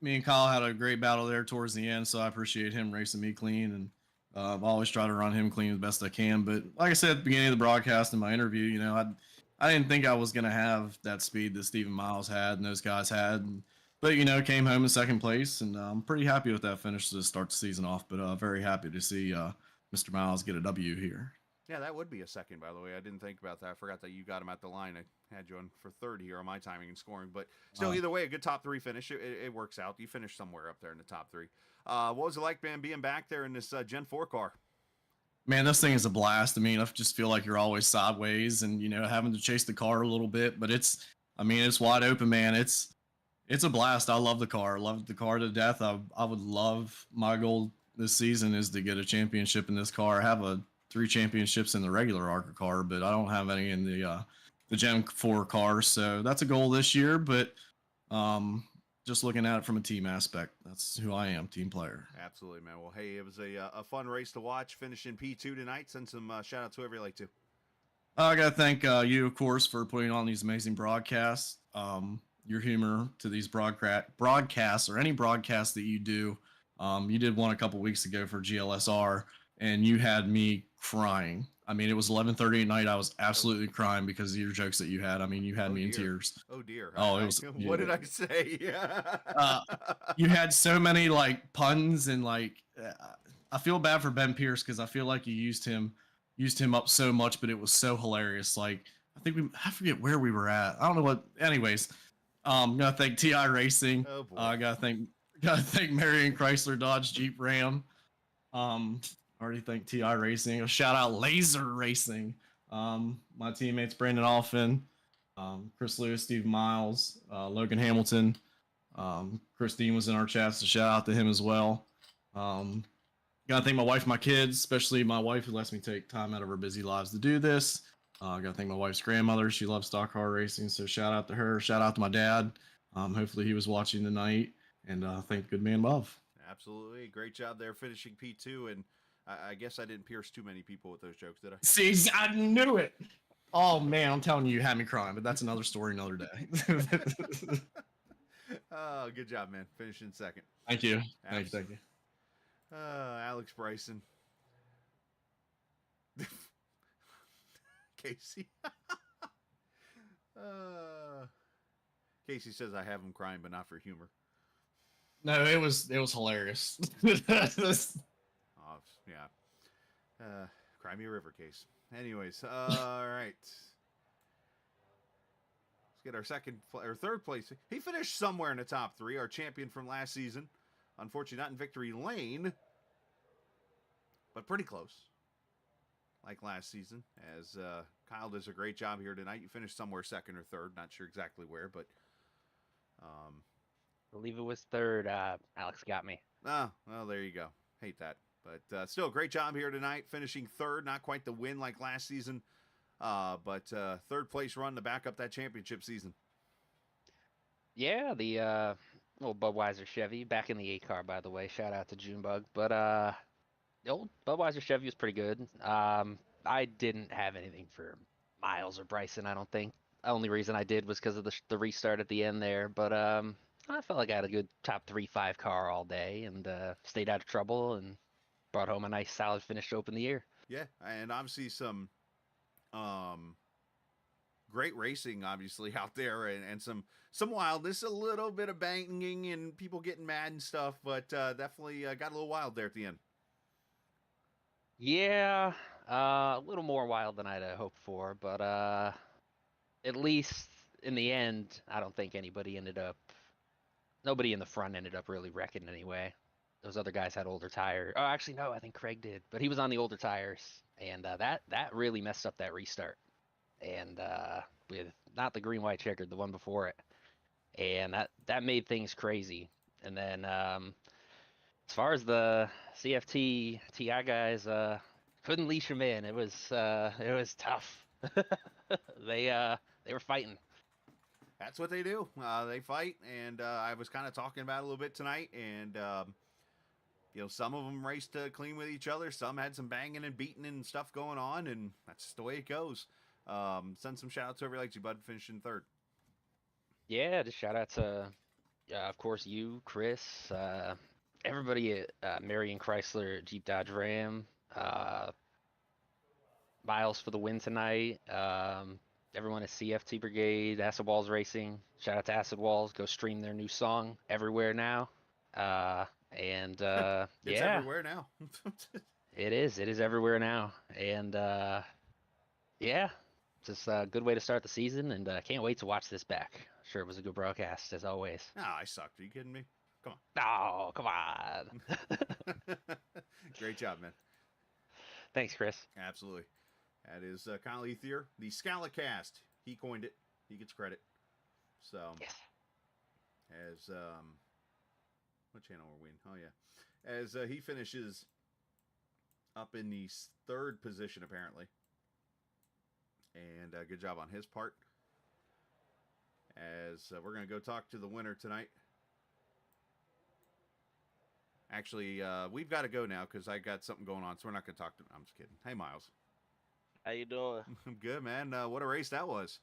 Me and Kyle had a great battle there towards the end, so I appreciate him racing me clean, and I've always tried to run him clean the best I can. But like I said at the beginning of the broadcast in my interview, you know, I didn't think I was going to have that speed that Stephen Miles had and those guys had. But, you know, came home in 2nd place, and I'm pretty happy with that finish to start the season off. But very happy to see Mr. Miles get a W here. Yeah, that would be a second, by the way. I didn't think about that. I forgot that you got him at the line. I had you on for 3rd here on my timing and scoring. But still, either way, a good top 3 finish. It works out. You finished somewhere up there in the top 3. What was it like, man, being back there in this Gen 4 car? Man, this thing is a blast. I mean, I just feel like you're always sideways and, you know, having to chase the car a little bit. But it's wide open, man. It's a blast. I love the car. I love the car to death. I would love, my goal this season is to get a championship in this car. I have 3 championships in the regular ARCA car, but I don't have any in the Gen 4 car. So that's a goal this year, but just looking at it from a team aspect, that's who I am, team player. Absolutely, man. Well, hey, it was a fun race to watch. Finishing P2 tonight. Send some shout outs to whoever you like to. I got to thank you, of course, for putting on these amazing broadcasts. Your humor to these broadcasts or any broadcast that you do. You did one a couple weeks ago for GLSR, and you had me crying. I mean, it was 11:30 at night. I was absolutely crying because of your jokes that you had. I mean, you had me in tears. Oh dear. Oh, it was. What did I say? You had so many like puns and like. I feel bad for Ben Pierce because I feel like you used him up so much, but it was so hilarious. Like I forget where we were at. I don't know what. Anyways, gotta thank iRacing. Oh boy. Gotta thank Marion Chrysler Dodge Jeep Ram. Already thank TI Racing. A shout out Laser Racing. My teammates Brandon Alphin, Chris Lewis, Steve Miles, Logan Hamilton. Christine was in our chat, so shout out to him as well. Gotta thank my wife, my kids, especially my wife who lets me take time out of her busy lives to do this. Gotta thank my wife's grandmother. She loves stock car racing, so shout out to her. Shout out to my dad. Hopefully he was watching tonight. And thank good man love. Absolutely. Great job there finishing P2. And I guess I didn't pierce too many people with those jokes, did I? See, I knew it. Oh man, I'm telling you, you had me crying, but that's another story, another day. Oh, good job, man. Finishing second. Thank you. Thank you. Alex Bryson. Casey. Casey says I have him crying, but not for humor. No, it was hilarious. Oh, yeah. Cry me a river, Case. Anyways, all right. Let's get our third place. He finished somewhere in the top 3. Our champion from last season. Unfortunately, not in victory lane, but pretty close. Like last season, as Kyle does a great job here tonight. You finished somewhere second or third. Not sure exactly where, but I believe it was third. Alex got me. well, there you go. Hate that. But still, great job here tonight. Finishing third. Not quite the win like last season, but third place run to back up that championship season. Yeah, the little Budweiser Chevy back in the 8 car, by the way. Shout out to Junebug. But the old Budweiser Chevy was pretty good. I didn't have anything for Miles or Bryson, I don't think. The only reason I did was because of the restart at the end there. But I felt like I had a good top 3-5 car all day and stayed out of trouble and brought home a nice solid finish to open the year. Yeah, and obviously some great racing, obviously, out there, and some wildness, a little bit of banging and people getting mad and stuff, but definitely got a little wild there at the end. Yeah, a little more wild than I'd hoped for, but at least in the end, I don't think nobody in the front ended up really wrecking anyway. Those other guys had older tires. Oh, actually, no, I think Craig did, but he was on the older tires, and that really messed up that restart. And with not the green, white, checkered, the one before it, and that made things crazy. And then as far as the CFT TI guys, couldn't leash them in. It was tough. They were fighting. That's what they do. They fight, and I was kind of talking about it a little bit tonight, and some of them raced clean with each other. Some had some banging and beating and stuff going on, and that's just the way it goes. Send some shout outs over like you, bud, finishing third. Yeah, just shout out to, of course, you, Chris, everybody at Marion Chrysler Jeep Dodge Ram, Miles for the win tonight, everyone at CFT Brigade, Acid Walls Racing. Shout out to Acid Walls. Go stream their new song everywhere now. It's everywhere now. It is everywhere now. And yeah, just a good way to start the season, and can't wait to watch this back. Sure, it was a good broadcast as always. No, I sucked. Are you kidding me? Come on. Oh, come on. Great job, man. Thanks, Chris. Absolutely. That is Kyle Ethier, the Scalicast. He coined it. He gets credit. So, yes. As what channel are we in? Oh yeah, as he finishes up in the third position apparently, and good job on his part. As we're gonna go talk to the winner tonight. Actually, we've got to go now because I got something going on, so we're not gonna talk to. I'm just kidding. Hey, Miles. How you doing? I'm good, man. What a race that was.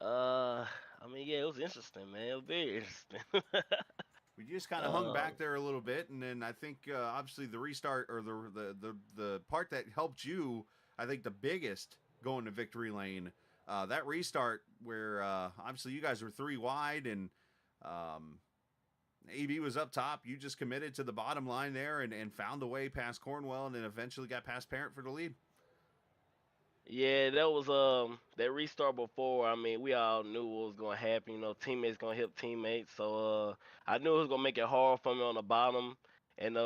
I mean, yeah, it was interesting, man. It was very interesting. We just kind of hung back there a little bit, and then I think obviously the restart or the part that helped you, I think the biggest going to victory lane, that restart where obviously you guys were 3 wide and AB was up top. You just committed to the bottom line there and found a way past Cornwell, and then eventually got past Parent for the lead. Yeah, that was that restart before. I mean, we all knew what was gonna happen. You know, teammates gonna help teammates. So I knew it was gonna make it hard for me on the bottom, and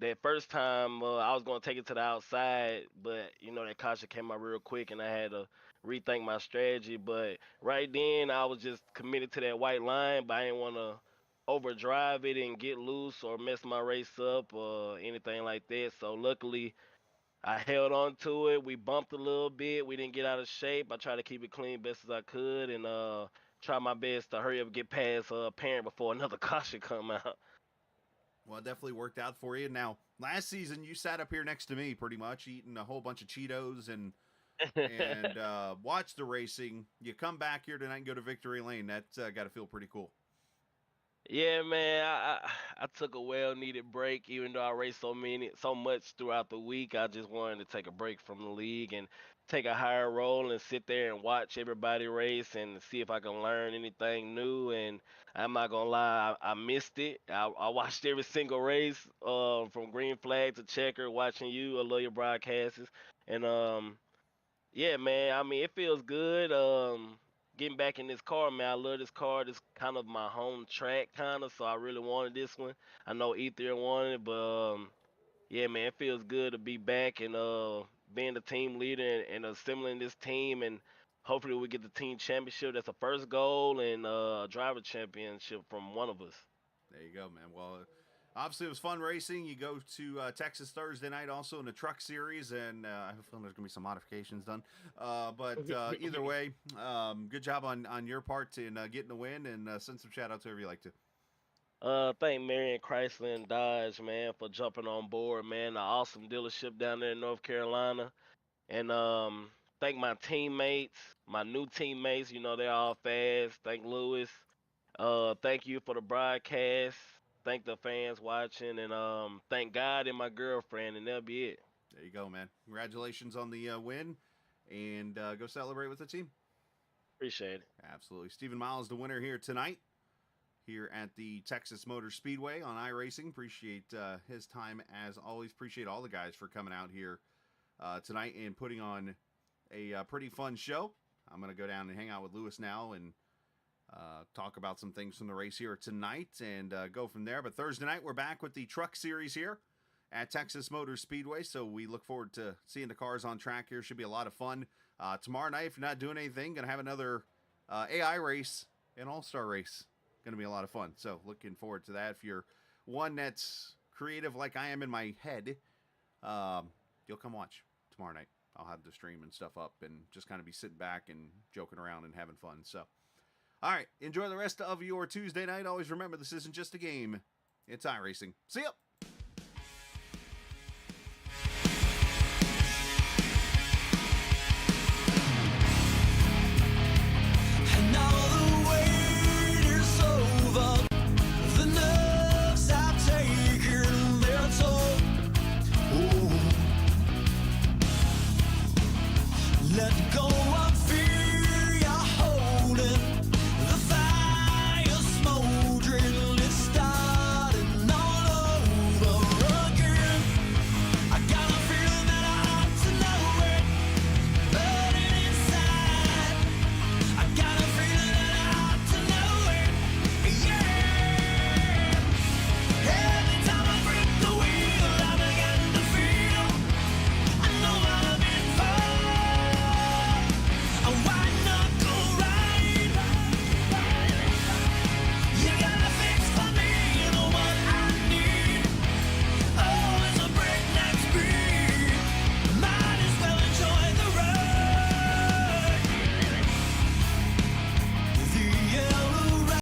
that first time I was gonna take it to the outside, but that caution came out real quick, and I had to rethink my strategy. But right then, I was just committed to that white line, but I didn't want to overdrive it and get loose or mess my race up or anything like that. So luckily, I held on to it. We bumped a little bit. We didn't get out of shape. I tried to keep it clean best as I could, and try my best to hurry up and get past parent before another caution come out. Well, it definitely worked out for you. Now, last season you sat up here next to me pretty much, eating a whole bunch of Cheetos and watched the racing. You come back here tonight and go to Victory Lane. That's got to feel pretty cool. Yeah, man, I took a well-needed break. Even though I raced so much throughout the week, I just wanted to take a break from the league and take a higher role and sit there and watch everybody race and see if I can learn anything new. And I'm not gonna lie, I missed it. I watched every single race, from green flag to checker, watching you. I love your broadcasts, and yeah, man. I mean, it feels good. Getting back in this car, man. I love this car. This kind of my home track, kind of. So I really wanted this one. I know Ether wanted it, but yeah, man, it feels good to be back and being the team leader and assembling this team, and hopefully we get the team championship. That's the first goal, and driver championship from one of us. There you go, man. Well, obviously it was fun racing. You go to Texas Thursday night also in the truck series, and I have a feeling there's going to be some modifications done. But either way, good job on your part in getting the win, and send some shout outs whoever you like to. Thank Marion Chrysler and Dodge, man, for jumping on board, man. An awesome dealership down there in North Carolina. And thank my teammates, my new teammates. They're all fast. Thank Lewis. Thank you for the broadcast. Thank the fans watching, and thank God and my girlfriend, and that'll be it. There you go, man. Congratulations on the win, and go celebrate with the team. Appreciate it. Absolutely. Stephen Miles, the winner here tonight, here at the Texas Motor Speedway on iRacing. Appreciate his time as always. Appreciate all the guys for coming out here tonight and putting on a pretty fun show. I'm going to go down and hang out with Lewis now and talk about some things from the race here tonight and go from there. But Thursday night, we're back with the truck series here at Texas Motor Speedway. So we look forward to seeing the cars on track here. Should be a lot of fun. Tomorrow night, if you're not doing anything, going to have another AI race, an all-star race. Going to be a lot of fun. So looking forward to that. If you're one that's creative like I am in my head, you'll come watch tomorrow night. I'll have the stream and stuff up and just kind of be sitting back and joking around and having fun. So, all right, enjoy the rest of your Tuesday night. Always remember, this isn't just a game. It's iRacing. See ya!